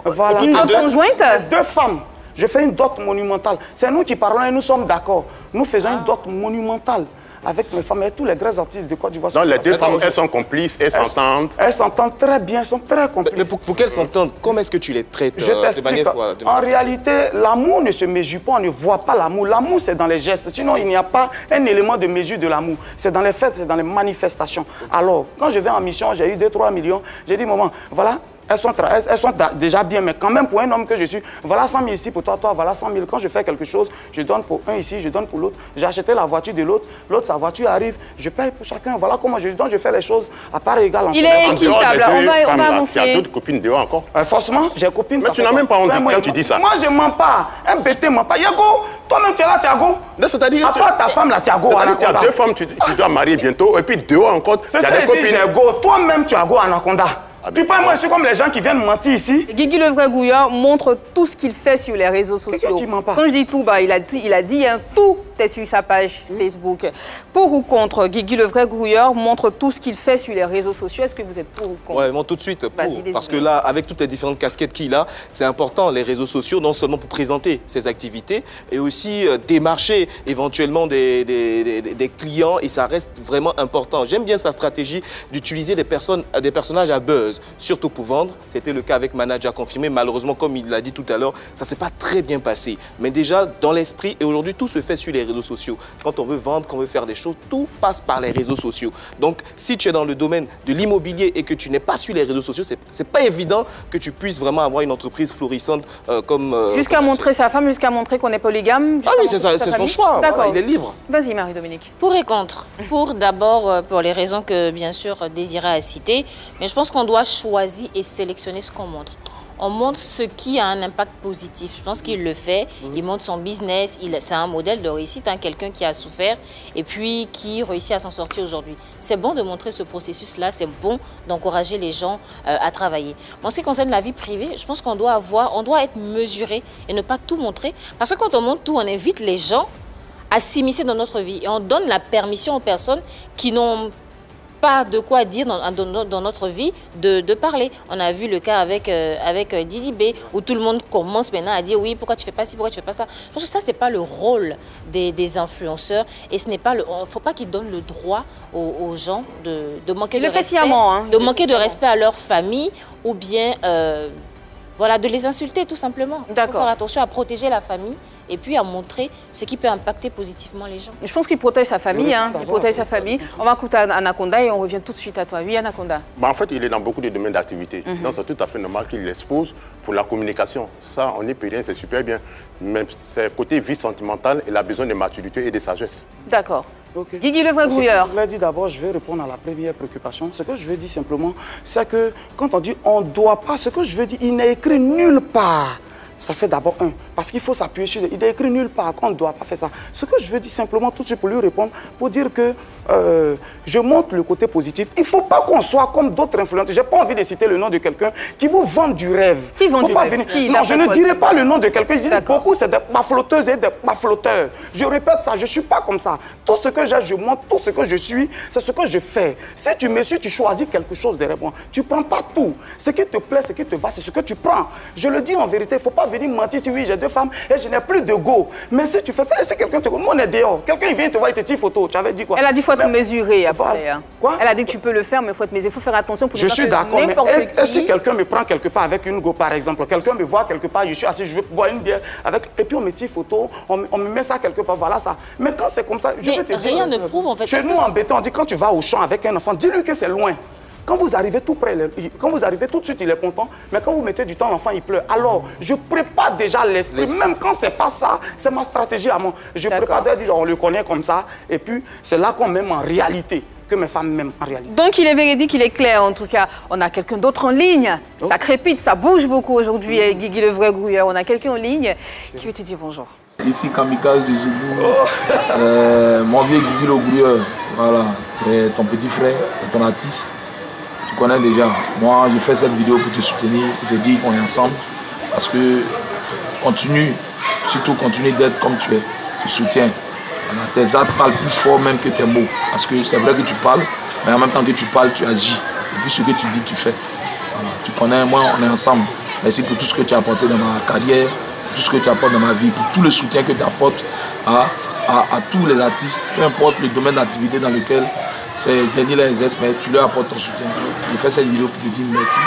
Voilà. Une dot conjointe? 2 femmes. Je fais une dot monumentale. C'est nous qui parlons et nous sommes d'accord. Nous faisons une dot monumentale avec mes femmes et tous les grands artistes de Côte d'Ivoire. Donc les 2 femmes, elles sont complices, elles s'entendent. Elles s'entendent très bien, elles sont très complices. Mais pour qu'elles s'entendent, comment est-ce que tu les traites? Je t'explique. En réalité, l'amour ne se mesure pas, on ne voit pas l'amour. L'amour, c'est dans les gestes. Sinon, il n'y a pas un élément de mesure de l'amour. C'est dans les fêtes, c'est dans les manifestations. Alors, quand je vais en mission, j'ai eu 2-3 millions. J'ai dit, maman, voilà. Elles sont déjà bien, mais quand même pour un homme que je suis, voilà 100 000 ici pour toi, voilà 100 000. Quand je fais quelque chose, je donne pour un ici, je donne pour l'autre. J'ai acheté la voiture de l'autre, sa voiture arrive, je paye pour chacun. Voilà comment je fais les choses à part égale. Il est équitable, on va avancer. Tu as d'autres copines dehors encore? Forcément, j'ai copines. Mais tu n'as même pas honte quand tu dis ça. Moi, je ne mens pas. Un bêté ne ment pas. Yago, toi-même tu es là, Thiago. C'est-à-dire à part ta femme, là, Thiago. Tu as 2 femmes, tu dois marier bientôt, et puis dehors encore, tu as des copines. Toi-même, tu as go Anaconda. Tu parles, moi, je suis comme les gens qui viennent mentir ici. Guigui le vrai grouilleur montre tout ce qu'il fait sur les réseaux sociaux. Quand je dis tout, il a dit tout est sur sa page Facebook. Pour ou contre, Guigui le vrai grouilleur montre tout ce qu'il fait sur les réseaux sociaux. Est-ce que vous êtes pour ou contre? Ouais, bon, tout de suite pour. Parce que là, avec toutes les différentes casquettes qu'il a, c'est important, les réseaux sociaux, non seulement pour présenter ses activités, et aussi démarcher éventuellement des clients, et ça reste vraiment important. J'aime bien sa stratégie d'utiliser des personnages à buzz. Surtout pour vendre, c'était le cas avec Manager Confirmé. Malheureusement, comme il l'a dit tout à l'heure, ça ne s'est pas très bien passé. Mais déjà, dans l'esprit, et aujourd'hui, tout se fait sur les réseaux sociaux. Quand on veut vendre, quand on veut faire des choses, tout passe par les réseaux sociaux. Donc, si tu es dans le domaine de l'immobilier et que tu n'es pas sur les réseaux sociaux, c'est pas évident que tu puisses vraiment avoir une entreprise florissante comme... jusqu'à montrer sa femme, jusqu'à montrer qu'on est polygame. Ah oui, c'est son choix. D'accord. Voilà, il est libre. Vas-y, Marie-Dominique. Pour et contre. Pour d'abord, pour les raisons que, bien sûr, Désiré a citées. Mais je pense qu'on doit choisir et sélectionner ce qu'on montre. On montre ce qui a un impact positif. Je pense qu'il le fait. Il montre son business. C'est un modèle de réussite, hein, quelqu'un qui a souffert et puis qui réussit à s'en sortir aujourd'hui. C'est bon de montrer ce processus-là. C'est bon d'encourager les gens à travailler. En ce qui concerne la vie privée, je pense qu'on doit être mesuré et ne pas tout montrer. Parce que quand on montre tout, on invite les gens à s'immiscer dans notre vie. Et on donne la permission aux personnes qui n'ont pas de quoi dire dans notre vie de parler. On a vu le cas avec Didi B, où tout le monde commence maintenant à dire oui, pourquoi tu fais pas ci, pourquoi tu fais pas ça. Parce que ça, c'est pas le rôle des influenceurs et ce n'est pas le. Faut pas qu'ils donnent le droit aux gens de manquer de respect, de manquer de respect à leur famille ou bien voilà, de les insulter tout simplement. Il faut faire attention à protéger la famille et puis à montrer ce qui peut impacter positivement les gens. Je pense qu'il protège sa famille, il protège sa famille. On va écouter Anaconda et on revient tout de suite à toi. Oui, Anaconda. En fait, il est dans beaucoup de domaines d'activité. Donc c'est tout à fait normal qu'il l'expose pour la communication. Ça, on n'y peut rien, c'est super bien. Mais c'est côté vie sentimentale, il a besoin de maturité et de sagesse. D'accord. Guigui le vrai grouilleur. Je l'ai dit d'abord, je vais répondre à la première préoccupation. Ce que je veux dire simplement, c'est que quand on dit on ne doit pas, ce que je veux dire, il n'est écrit nulle part. Ça fait d'abord un, parce qu'il faut s'appuyer sur... Il n'est écrit nulle part qu'on ne doit pas faire ça. Ce que je veux dire simplement, tout de suite pour lui répondre, pour dire que je montre le côté positif. Il ne faut pas qu'on soit comme d'autres influenceurs. Je n'ai pas envie de citer le nom de quelqu'un qui vous vend du rêve. Qui vend du rêve? Non, je ne dirai pas le nom de quelqu'un. Je dis beaucoup, c'est des bafloteuses et des bafloteurs. Je répète ça, je ne suis pas comme ça. Tout ce que j'ai, je montre. Tout ce que je suis, c'est ce que je fais. Si tu me suis, tu choisis quelque chose de bon. Tu ne prends pas tout. Ce qui te plaît, ce qui te va, c'est ce que tu prends. Je le dis en vérité, il ne faut pas venir mentir si oui, j'ai 2 femmes et je n'ai plus de go. Mais si tu fais ça, et si quelqu'un te dit, on est dehors, quelqu'un vient te voir et te dit photo, tu avais dit quoi? Elle a dit qu'il faut te mesurer après. Voilà. Quoi? Elle a dit que tu peux le faire, mais il faut te mesurer. Il faut faire attention pour je suis d'accord, mais qui... si quelqu'un me prend quelque part avec une go, par exemple, quelqu'un me voit quelque part, je suis assis, je veux boire une bière, avec, et puis on me tire photo, on me met ça quelque part, voilà ça. Mais quand c'est comme ça, je peux te dire... Rien ne prouve en fait. Chez nous, en béton, on dit quand tu vas au champ avec un enfant, dis-lui que c'est loin. Quand vous arrivez tout près, quand vous arrivez tout de suite, il est content. Mais quand vous mettez du temps, l'enfant, il pleure. Alors, je prépare déjà l'esprit. Même quand c'est pas ça, c'est ma stratégie à moi. Je prépare déjà, dire, on le connaît comme ça. Et puis, c'est là qu'on m'aime en réalité. Que mes femmes m'aiment en réalité. Donc, il est véridique, il est clair. En tout cas, on a quelqu'un d'autre en ligne. Ça crépite, ça bouge beaucoup aujourd'hui. Guigui le vrai grouilleur. On a quelqu'un en ligne qui veut te dire bonjour. Ici, Kamikaze du Zougou. Mon vieux Guigui le grouilleur. Voilà, c'est ton petit frère, c'est ton artiste. Tu connais déjà. Moi, je fais cette vidéo pour te soutenir, pour te dire qu'on est ensemble. Parce que continue, surtout continue d'être comme tu es. Tu soutiens. Voilà, tes actes parlent plus fort même que tes mots. Parce que c'est vrai que tu parles, mais en même temps que tu parles, tu agis. Et puis ce que tu dis, tu fais. Voilà, tu connais, moi, on est ensemble. Merci pour tout ce que tu as apporté dans ma carrière, pour tout ce que tu apportes dans ma vie, pour tout le soutien que tu apportes à tous les artistes, peu importe le domaine d'activité dans lequel c'est Denis les exerce, mais tu leur apportes ton soutien. Je fais cette vidéo pour te dire merci.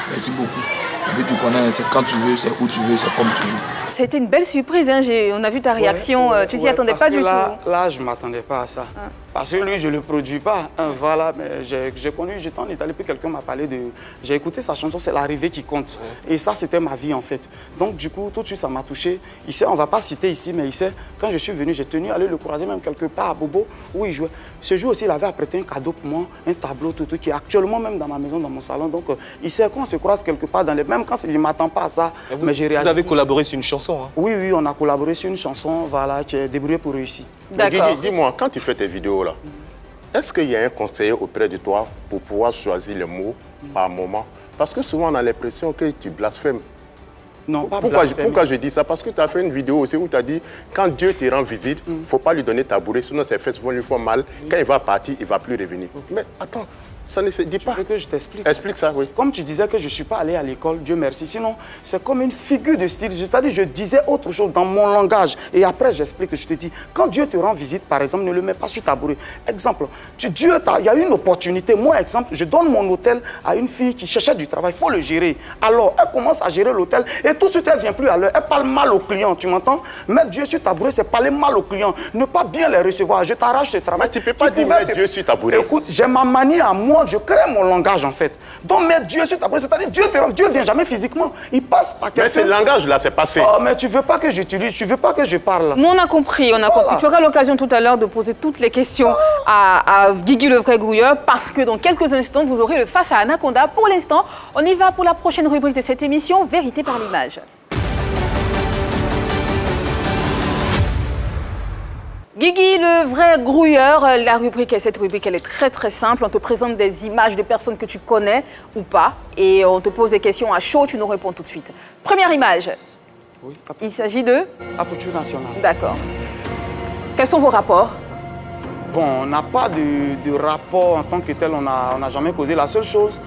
Merci beaucoup. Et puis tu connais, c'est quand tu veux, c'est où tu veux, c'est comme tu veux. C'était une belle surprise, hein. On a vu ta réaction, tu t'y attendais pas du tout. Là, je ne m'attendais pas à ça. Parce que lui, je ne le produis pas. Voilà, mais j'ai connu, j'étais en Italie, puis quelqu'un m'a parlé de... J'ai écouté sa chanson, c'est l'arrivée qui compte. Et ça, c'était ma vie, en fait. Donc, du coup, tout de suite, ça m'a touché. Il sait, on ne va pas citer ici, mais il sait, quand je suis venu, j'ai tenu à aller le croiser, même quelque part à Bobo, où il jouait. Ce jour aussi, il avait apprêté un cadeau pour moi, un tableau, tout, qui est actuellement même dans ma maison, dans mon salon. Donc, il sait qu'on se croise quelque part, dans les... même quand il ne m'attend pas à ça. Mais j'ai réalisé... Vous avez collaboré sur une chanson, hein? Oui, oui, on a collaboré sur une chanson, voilà, qui est débrouillée pour réussir. D'accord. Dis-moi, quand tu fais tes vidéos là, est-ce qu'il y a un conseiller auprès de toi pour pouvoir choisir les mots par moment? Parce que souvent on a l'impression que tu blasphèmes. Non, pas pourquoi je dis ça? Parce que tu as fait une vidéo aussi où tu as dit quand Dieu te rend visite, il ne faut pas lui donner tabouret, sinon ses fesses vont lui faire mal. Quand il va partir, il ne va plus revenir. Mais attends, ça ne se dit pas. Tu veux que je t'explique? Explique ça, oui. Comme tu disais que je ne suis pas allé à l'école, Dieu merci. Sinon, c'est comme une figure de style. C'est-à-dire, je disais autre chose dans mon langage. Et après, j'explique, je te dis, quand Dieu te rend visite, par exemple, ne le mets pas sur tabouret. Exemple, Dieu, il y a une opportunité. Moi, exemple, je donne mon hôtel à une fille qui cherchait du travail. Il faut le gérer. Alors, elle commence à gérer l'hôtel et tout de suite, elle ne vient plus à l'heure. Elle parle mal aux clients, tu m'entends? Mettre Dieu sur tabouret, c'est parler mal aux clients. Ne pas bien les recevoir. Je t'arrache ce travail. Mais tu ne peux pas dire mettre Dieu sur tabouret. Écoute, j'ai ma manie à moi, je crée mon langage en fait. Donc mettre Dieu sur tabouret, c'est-à-dire Dieu ne vient jamais physiquement. Il passe par quelqu'un. Mais ce langage-là, c'est passé. Oh, mais tu ne veux pas que j'utilise, tu ne veux pas que je parle. Nous, on a compris, compris. Tu auras l'occasion tout à l'heure de poser toutes les questions à Guigui le vrai grouilleur parce que dans quelques instants, vous aurez le face à Anaconda. Pour l'instant, on y va pour la prochaine rubrique de cette émission, Vérité par l'image. Guigui, le vrai grouilleur, la rubrique, cette rubrique, elle est très très simple. On te présente des images de personnes que tu connais ou pas et on te pose des questions à chaud, tu nous réponds tout de suite. Première image. Oui, il s'agit de... Aperture nationale. D'accord. Quels sont vos rapports? Bon, on n'a pas de rapport en tant que tel, on n'a jamais causé. La seule chose,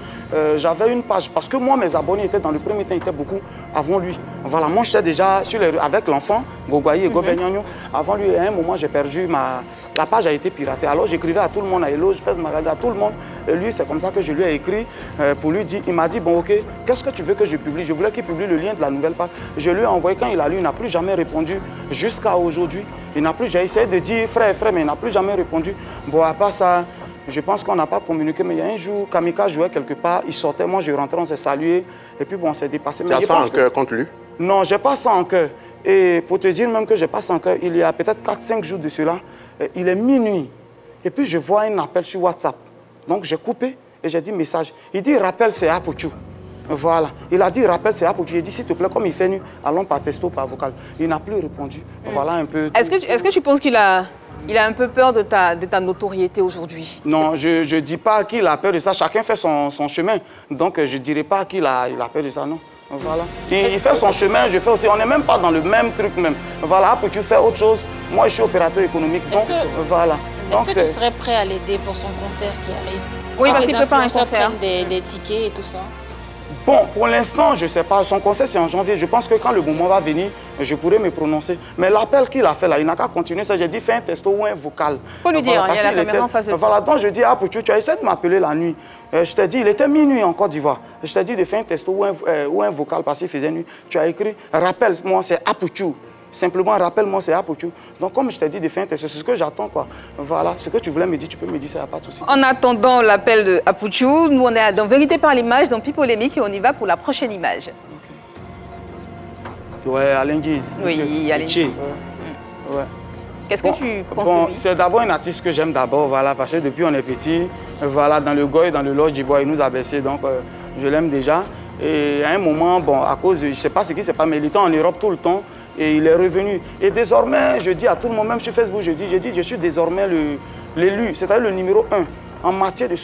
j'avais une page, parce que moi, mes abonnés étaient dans le premier temps, étaient beaucoup avant lui. Voilà, moi, j'étais déjà avec l'enfant, Gogoaï et Gobenyagno. Avant lui, à un moment, j'ai perdu la page a été piratée. Alors, j'écrivais à tout le monde, à Hello, je faisais magasin à tout le monde. Et lui, c'est comme ça que je lui ai écrit pour lui dire, il m'a dit, bon, ok, qu'est-ce que tu veux que je publie? Je voulais qu'il publie le lien de la nouvelle page. Je lui ai envoyé, quand il a lu, il n'a plus jamais répondu jusqu'à aujourd'hui. Il n'a plus, j'ai essayé de dire frère, mais il n'a plus jamais répondu. Bon, à part ça, je pense qu'on n'a pas communiqué, mais il y a un jour, Kamika jouait quelque part, il sortait, moi je rentrais, on s'est salué, et puis bon, on s'est dépassé. Tu as ça en cœur contre lui? Non, j'ai pas ça en cœur. Et pour te dire même que j'ai pas ça en cœur, il y a peut-être 4-5 jours de cela, il est minuit, et puis je vois un appel sur WhatsApp. Donc j'ai coupé, et j'ai dit message. Il dit, rappel, c'est Apochou. Voilà. Il a dit, rappel, c'est Apochou. J'ai dit, s'il te plaît, comme il fait nu, allons par texto, par vocal. Il n'a plus répondu. Voilà un peu. Est-ce que tu penses qu'il a un peu peur de ta notoriété aujourd'hui? Non, je ne dis pas qu'il a peur de ça. Chacun fait son chemin. Donc, je ne dirais pas qu'il a peur de ça, non. Voilà. Il fait son chemin, je fais aussi. On n'est même pas dans le même truc même. Voilà, pour tu faire autre chose. Moi, je suis opérateur économique. Donc, voilà. Est-ce que tu serais prêt à l'aider pour son concert qui arrive? Oui, parce qu'il peut faire un concert. Des tickets et tout ça. Bon, pour l'instant, je ne sais pas. Son concert, c'est en janvier. Je pense que quand le moment va venir, je pourrai me prononcer. Mais l'appel qu'il a fait là, il n'a qu'à continuer. J'ai dit, fais un texto ou un vocal. Il faut lui dire, il y a la caméra en face de Voilà, donc je dis, ah, Pouchou, tu as essayé de m'appeler la nuit. Je t'ai dit, il était minuit en Côte d'Ivoire. Je t'ai dit de faire un texto ou un vocal parce qu'il faisait nuit. Tu as écrit, rappelle-moi, c'est Apouchou. Simplement, rappelle-moi, c'est Apouchou. Donc, comme je t'ai dit de faire un texto, c'est ce que j'attends, quoi. Voilà, ce que tu voulais me dire, tu peux me dire, ça n'a pas de souci. En attendant l'appel de Apouchou, nous, on est dans Vérité par l'image, dans Pipolémique, et on y va pour la prochaine image. Okay. Ouais, Alain Guise. Oui, Alain Guise. Ouais. Qu'est-ce que tu penses de lui? C'est d'abord un artiste que j'aime d'abord, voilà, parce que depuis on est petit, voilà, dans le Goy, dans le Lodge, il nous a baissé, donc je l'aime déjà. Et à un moment, bon, à cause, je ne sais pas ce qui s'est passé, mais il était en Europe tout le temps et il est revenu. Et désormais, je dis à tout le monde, même sur Facebook, je suis désormais l'élu, c'est-à-dire le numéro 1 en matière de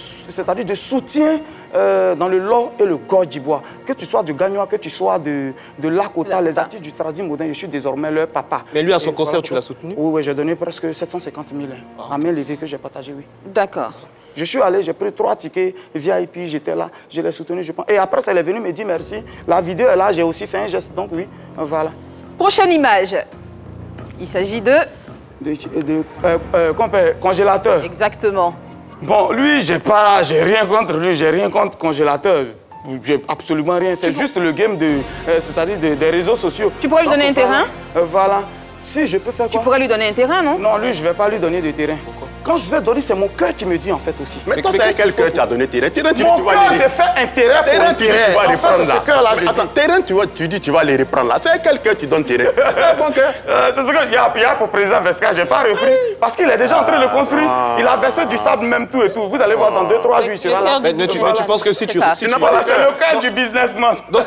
soutien dans le Lord et le Goy d'Ivoire. Que tu sois du Gagnois, que tu sois de Lakota, les artistes du tradit moderne, je suis désormais leur papa. Mais lui, à son concert, voilà, tu l'as soutenu? Oui, j'ai donné presque 750 000 à main levée que j'ai partagé, oui. D'accord. Je suis allé, j'ai pris 3 tickets VIP, j'étais là, je l'ai soutenu, je pense. Et après, elle est venue me dire merci. La vidéo est là, j'ai aussi fait un geste, donc oui, voilà. Prochaine image. Il s'agit de congélateur. Exactement. Bon, lui, j'ai rien contre lui, j'ai rien contre congélateur. J'ai absolument rien. C'est juste le game c'est-à-dire des réseaux sociaux. Tu pourrais lui donner un terrain? Voilà. Si, je peux faire quoi? Tu pourrais lui donner un terrain, non? Non, lui, je ne vais pas lui donner de terrain. Pourquoi? Quand je vais donner, c'est mon cœur qui me dit en fait aussi. Mais toi, c'est quel cœur tu as donné terrain? Terrain, tu vas les de faire un terrain pour un terrain. En fait, c'est ce cœur-là, je dis. Attends, terrain, tu dis tu vas les reprendre là. C'est quel cœur qui donne terrain? Bon cœur. C'est ce qu'il y a pour président Vesca, je n'ai pas repris. Parce qu'il est déjà en train de le construire. Il a versé du sable, même tout et tout. Vous allez voir dans 2-3 jours, il sera là. Mais tu penses que si tu... C'est le cœur du businessman. Donc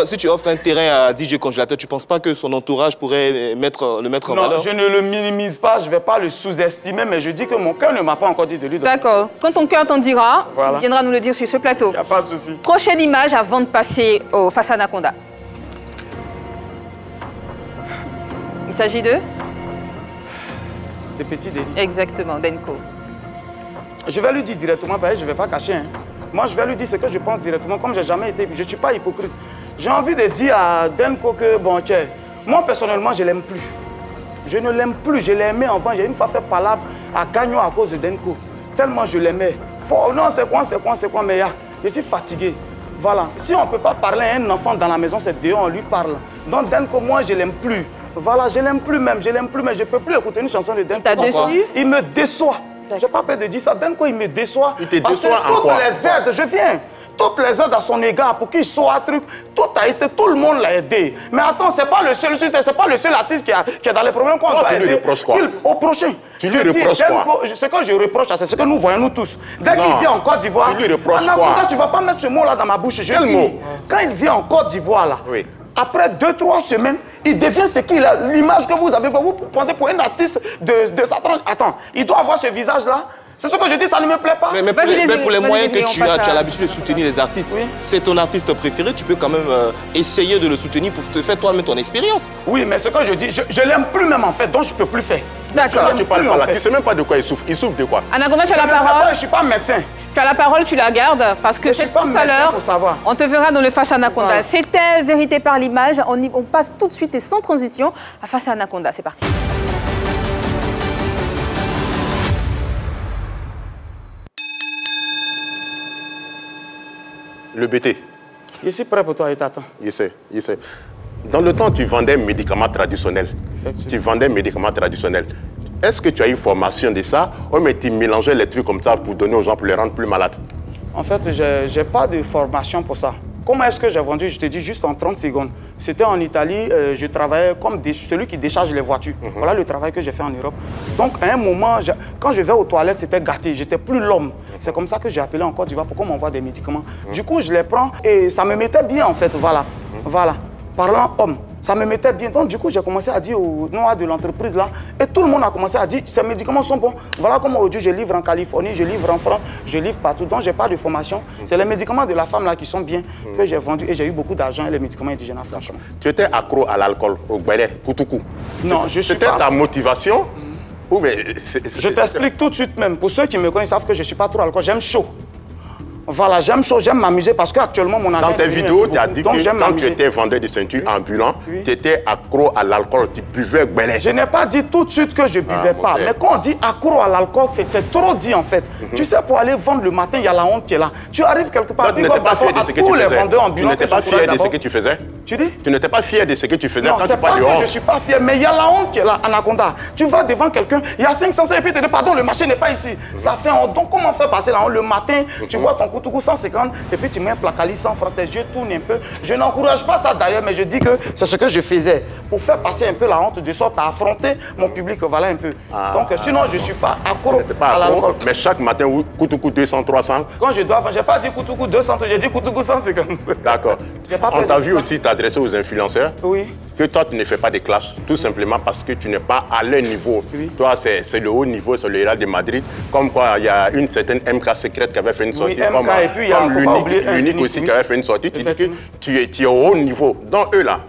si tu offres un terrain à DJ Congélateur, tu ne penses pas que son entourage pourrait le mettre en valeur? Non, je ne le minimise pas, je ne vais pas le sous-estimer, mais je dis que mon cœur ne m'a pas encore dit de lui donner. D'accord. Quand ton cœur t'en dira, tu viendras nous le dire sur ce plateau. Il n'y a pas de souci. Prochaine image avant de passer face à Anaconda. Il s'agit de Petit Délit. Exactement, Denko. Je vais lui dire directement, parce que je ne vais pas cacher. Hein. Moi, je vais lui dire ce que je pense directement, comme je n'ai jamais été. Je ne suis pas hypocrite. J'ai envie de dire à Denko que, bon, tiens, moi, personnellement, je ne l'aime plus. Je ne l'aime plus, je l'aimais avant. J'ai une fois fait palabre à Gagnon à cause de Denko. Tellement je l'aimais. Non, c'est quoi, mais je suis fatigué. Voilà. Si on ne peut pas parler à un enfant dans la maison, c'est dehors, on lui parle. Donc Denko, moi, je ne l'aime plus. Voilà, je ne l'aime plus même, mais je ne peux plus écouter une chanson de Denko. T'as déçu? Il me déçoit. Je n'ai pas peur de dire ça. Denko, il me déçoit. Il te déçoit en quoi? Toutes les aides, je viens. Toutes les aides à son égard pour qu'il soit un truc, tout le monde l'a aidé. Mais attends, c'est pas le seul artiste qui est dans les problèmes qu'on doit aider. Tu lui reproches quoi? Au prochain. Tu lui reproches quoi? Ce que je reproche, c'est ce que nous voyons nous tous. Dès qu'il vient en Côte d'Ivoire, tu lui reproches quoi? Tu vas pas mettre ce mot là dans ma bouche. Je dis, quand il vient en Côte d'Ivoire là, oui. Après 2-3 semaines, il devient ce qu'il a. L'image que vous avez, vous pensez pour un artiste de sa tranche. Attends, il doit avoir ce visage là. C'est ce que je dis, ça ne me plaît pas. Mais pour les moyens que tu as l'habitude de soutenir les artistes. Oui. C'est ton artiste préféré, tu peux quand même essayer de le soutenir pour te faire toi-même ton expérience. Oui, mais ce que je dis, je l'aime plus même en fait, donc je ne peux plus faire. D'accord. Tu parles pas là, tu ne sais même pas de quoi il souffre. Il souffre de quoi? Anaconda, tu as la parole. Je ne suis pas médecin. Tu as la parole, tu la gardes, parce que c'est tout à l'heure, on te verra dans le Face Anaconda. Voilà. C'était Vérité par l'image. On passe tout de suite et sans transition à Face Anaconda. C'est parti. Le BT. Je suis prêt pour toi, et t'attends. Je sais. Dans le temps, tu vendais médicaments traditionnels. Tu vendais médicaments traditionnels. Est-ce que tu as eu formation de ça ou mais tu mélangeais les trucs comme ça pour donner aux gens, pour les rendre plus malades? En fait, je n'ai pas de formation pour ça. Comment est-ce que j'ai vendu? Je te dis juste en 30 secondes. C'était en Italie, je travaillais comme celui qui décharge les voitures. Voilà le travail que j'ai fait en Europe. Donc, à un moment, quand je vais aux toilettes, c'était gâté. J'étais plus l'homme. C'est comme ça que j'ai appelé en Côte d'Ivoire pour qu'on m'envoie des médicaments. Du coup, je les prends et ça me mettait bien, en fait. Voilà. Voilà. Parlant homme. Ça me mettait bien. Donc, du coup, j'ai commencé à dire aux noirs de l'entreprise là. Et tout le monde a commencé à dire, ces médicaments sont bons. Voilà comment aujourd'hui, je livre en Californie, je livre en France, je livre partout. Donc, je n'ai pas de formation. C'est les médicaments de la femme là qui sont bien, que j'ai vendus. Et j'ai eu beaucoup d'argent et les médicaments indigènes, franchement. Tu étais accro à l'alcool, au gbélé, koutoukou. Non, je suis pas. C'était ta motivation ou mais je t'explique tout de suite même. Pour ceux qui me connaissent, ils savent que je ne suis pas trop alcool. J'aime chaud. Voilà, j'aime chaud, j'aime m'amuser parce qu'actuellement, mon argent... Dans tes vidéos, tu as dit que quand tu étais vendeur de ceinture ambulant, tu étais accro à l'alcool, tu buvais gbélé. Je n'ai pas dit tout de suite que je ne buvais pas. Mais quand on dit accro à l'alcool, c'est trop dit en fait. Tu sais, pour aller vendre le matin, il y a la honte qui est là. Tu arrives quelque part... Tu n'étais pas fier de ce que tu faisais. Tu n'étais pas fier de ce que tu faisais. Tu dis? Tu n'étais pas fier de ce que tu faisais quand tu parles de honte. Non, je ne suis pas fier, mais il y a la honte qui est là, Anaconda. Tu vas devant quelqu'un, il y a 500 et puis tu te dis, pardon, le marché n'est pas ici. Ça fait honte. Donc comment faire passer la honte le matin? Tu bois ton koutoukou 150 et puis tu mets un placali 100 francs, tes yeux tournent un peu. Je n'encourage pas ça d'ailleurs, mais je dis que c'est ce que je faisais pour faire passer un peu la honte de sorte à affronter mon public. Voilà un peu. Donc sinon, je ne suis pas accro à l'alcool. Mais chaque matin, koutoukou 200, 300. Quand je dois, je n'ai pas dit koutoukou 200, j'ai dit koutoukou 150. D'accord. On t'a vu aussi t'adresser aux influenceurs. Oui. Que toi, tu ne fais pas de clash, tout simplement parce que tu n'es pas à leur niveau. Oui. Toi, c'est le haut niveau, c'est le Real de Madrid. Comme quoi, il y a une certaine MK secrète qui avait fait une sortie. Oui, comme l'unique aussi qui avait fait une sortie. Tu dis que tu es au haut niveau. Donc, eux, là,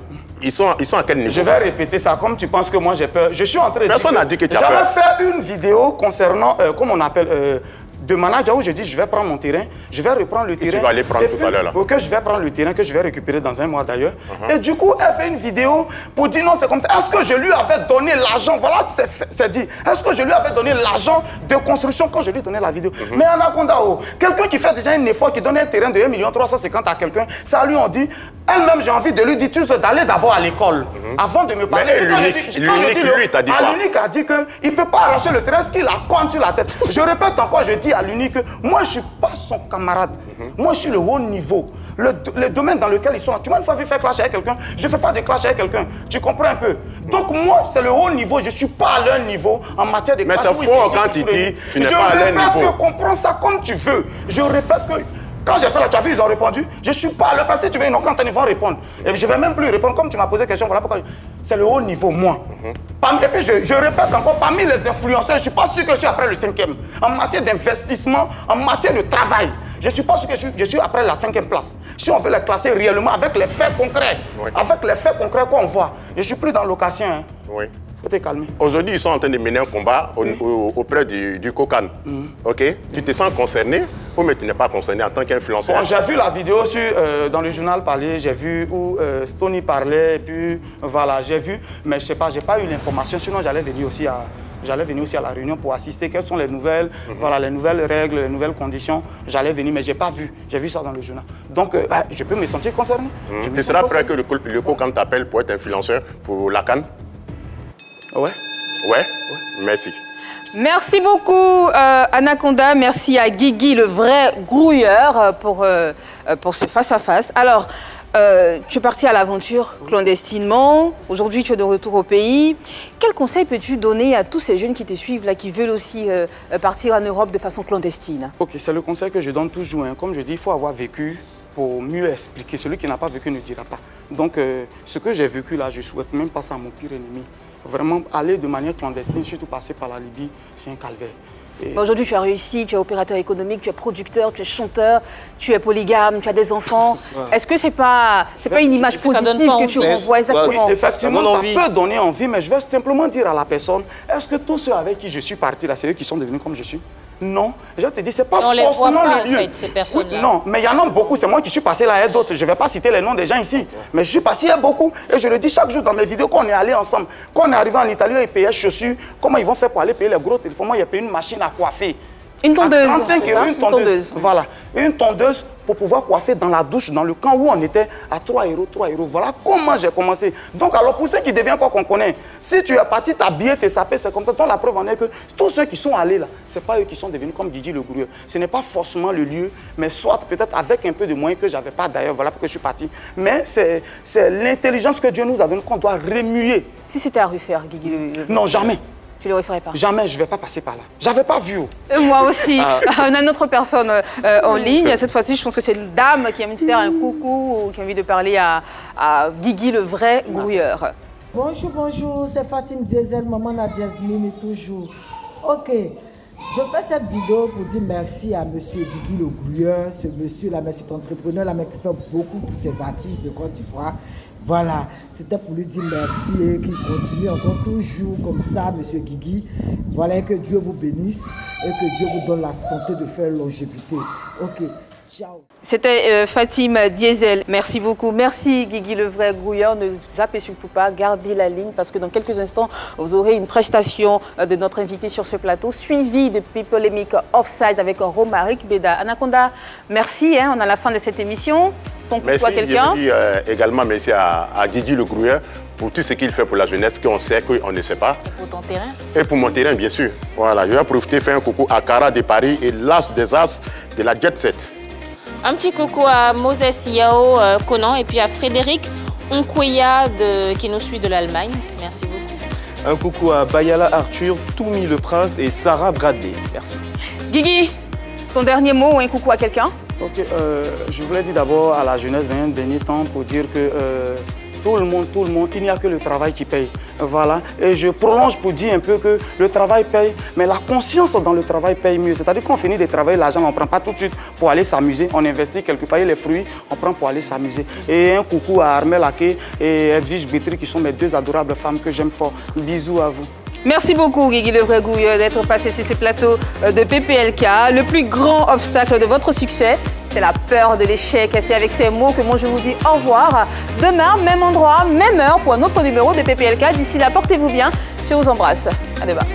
ils sont à quel niveau? Je vais répéter ça, comme tu penses que moi, j'ai peur. Je suis en train de dire... Personne n'a dit que tu as peur. J'avais fait une vidéo concernant, comment on appelle... de manager où je dis je vais prendre mon terrain, je vais reprendre le terrain. Tu vas aller prendre tout à l'heure là. Ok, je vais prendre le terrain que je vais récupérer dans un mois d'ailleurs. Et du coup, elle fait une vidéo pour dire non, c'est comme ça. Est-ce que je lui avais donné l'argent? Voilà, c'est dit. Est-ce que je lui avais donné l'argent de construction quand je lui ai donné la vidéo? Mais Anaconda, quelqu'un qui fait déjà un effort, qui donne un terrain de 1 350 000 à quelqu'un, ça lui on dit, elle-même j'ai envie de lui dire, tu sais d'aller d'abord à l'école avant de me parler. Mais l'unique, t'as dit quoi? L'unique a dit qu'il ne peut pas arracher le terrain, parce qu'il a compte sur la tête. Je répète encore, je dis à l'unique, moi je ne suis pas son camarade. Moi je suis le haut niveau. Le domaine dans lequel ils sont. Tu m'as une fois vu faire clash avec quelqu'un, je ne fais pas de clash avec quelqu'un. Tu comprends un peu? Donc moi, c'est le haut niveau. Je ne suis pas à leur niveau en matière de clash. Mais c'est faux quand tu dis tu n'es pas à leur niveau. Je répète que comprends ça comme tu veux. Je répète que quand j'ai fait la tu ils ont répondu. Je ne suis pas à leur place. Si tu veux, non, quand ils vont répondre. Et je ne vais même plus répondre comme tu m'as posé la question. Voilà pourquoi. C'est le haut niveau, moi. Et puis je répète encore, parmi les influenceurs, je ne suis pas sûr que je suis après le 5e. En matière d'investissement, en matière de travail, je ne suis pas sûr que je suis après la 5e place. Si on veut les classer réellement avec les faits concrets, avec les faits concrets qu'on voit, je ne suis plus dans l'occasion. Hein. Oui. Faut te calmer. Aujourd'hui, ils sont en train de mener un combat auprès du Kokan. Ok? Tu te sens concerné ou mais tu n'es pas concerné en tant qu'influenceur? Bon, j'ai vu la vidéo dans le journal parler, j'ai vu où Stony parlait, et puis voilà, j'ai vu, mais je sais pas, j'ai pas eu l'information, sinon j'allais venir aussi à la réunion pour assister. Quelles sont les nouvelles, voilà, les nouvelles règles, les nouvelles conditions. J'allais venir, mais j'ai pas vu. J'ai vu ça dans le journal. Donc, je peux me sentir concerné. Tu seras prêt que le Kokan t'appelle pour être influenceur pour la CAN? Ouais. Ouais? Merci. Merci beaucoup Anaconda, merci à Guigui, le vrai grouilleur, pour ce face-à-face. Alors, tu es parti à l'aventure clandestinement, aujourd'hui tu es de retour au pays. Quel conseil peux-tu donner à tous ces jeunes qui te suivent, là, qui veulent aussi partir en Europe de façon clandestine? Ok, c'est le conseil que je donne toujours. Hein. Comme je dis, il faut avoir vécu pour mieux expliquer. Celui qui n'a pas vécu ne dira pas. Donc, ce que j'ai vécu là, je ne souhaite même pas ça à mon pire ennemi. Vraiment, aller de manière clandestine, surtout passer par la Libye, c'est un calvaire. Aujourd'hui, tu as réussi, tu es opérateur économique, tu es producteur, tu es chanteur, tu es polygame, tu as des enfants. Est-ce que c'est pas une image positive que tu renvoies exactement? Effectivement, ça peut donner envie, mais je vais simplement dire à la personne, est-ce que tous ceux avec qui je suis parti, là, c'est eux qui sont devenus comme je suis? Non, je te dis, c'est pas forcément le lieu. Ces personnes-là. Non, mais il y en a beaucoup, c'est moi qui suis passé là et d'autres. Je ne vais pas citer les noms des gens ici, mais je suis passé à beaucoup. Et je le dis chaque jour dans mes vidéos, quand on est allé ensemble, quand on est arrivé en Italie, ils payaient chaussures. Comment ils vont faire pour aller payer les gros téléphones? Moi, il y a payé une machine à coiffer. Une tondeuse. 35 €, une tondeuse. Voilà, une tondeuse pour pouvoir coiffer dans la douche, dans le camp où on était à 3 €, 3 €. Voilà comment j'ai commencé. Donc, alors, pour ceux qui deviennent quoi qu'on connaît, si tu es parti t'habiller, t'es sapé, c'est comme ça. Donc, la preuve en est que tous ceux qui sont allés là, ce n'est pas eux qui sont devenus comme Guigui le Grouilleur. Ce n'est pas forcément le lieu, mais soit peut-être avec un peu de moyens que je n'avais pas d'ailleurs. Voilà pourquoi je suis parti. Mais c'est l'intelligence que Dieu nous a donnée qu'on doit remuer. Si c'était à refaire, Guigui le... Non, jamais. Tu ne le referais pas? Jamais, je ne vais pas passer par là. J'avais pas vu. Moi aussi. On a une autre personne en ligne. Cette fois-ci, je pense que c'est une dame qui a envie de faire un coucou ou qui a envie de parler à Guigui, le vrai grouilleur. Bonjour, bonjour. C'est Fatim Diesel, maman Nadia Nini, toujours. Ok. Je fais cette vidéo pour dire merci à monsieur Guigui le Grouilleur, ce monsieur-là, cet entrepreneur-là, qui fait beaucoup pour ses artistes de Côte d'Ivoire. Voilà, c'était pour lui dire merci et qu'il continue encore toujours comme ça, monsieur Guigui. Voilà, et que Dieu vous bénisse et que Dieu vous donne la santé de faire longévité. Ok, ciao. C'était Fatim Diesel. Merci beaucoup. Merci Guigui le vrai grouilleur. Ne zappez surtout pas, gardez la ligne parce que dans quelques instants, vous aurez une prestation de notre invité sur ce plateau, suivie de Polémique Offside avec Romaric Beda. Anaconda, merci. On est à la fin de cette émission. Merci, également merci à Guigui le Grouilleur pour tout ce qu'il fait pour la jeunesse, qu'on sait, qu'on ne sait pas. Pour ton terrain. Et pour mon terrain, bien sûr. Voilà, je vais profiter, faire un coucou à Cara de Paris et l'as des as de la Jet Set. Un petit coucou à Moses Yao Conan et puis à Frédéric Onkoya qui nous suit de l'Allemagne. Merci beaucoup. Un coucou à Bayala Arthur, Toumi le Prince et Sarah Bradley. Merci. Guigui, ton dernier mot ou un coucou à quelqu'un? Ok, je voulais dire d'abord à la jeunesse d'un dernier temps pour dire que tout le monde, il n'y a que le travail qui paye. Voilà, et je prolonge pour dire un peu que le travail paye, mais la conscience dans le travail paye mieux. C'est-à-dire qu'on finit de travailler, l'argent, on ne prend pas tout de suite pour aller s'amuser. On investit quelque part, et les fruits, on prend pour aller s'amuser. Et un coucou à Armel Aké et Edwige Bétri qui sont mes deux adorables femmes que j'aime fort. Bisous à vous. Merci beaucoup, Guigui le vrai grouilleur, d'être passé sur ce plateau de PPLK. Le plus grand obstacle de votre succès, c'est la peur de l'échec. Et c'est avec ces mots que moi je vous dis au revoir. Demain, même endroit, même heure pour un autre numéro de PPLK. D'ici là, portez-vous bien. Je vous embrasse. À demain.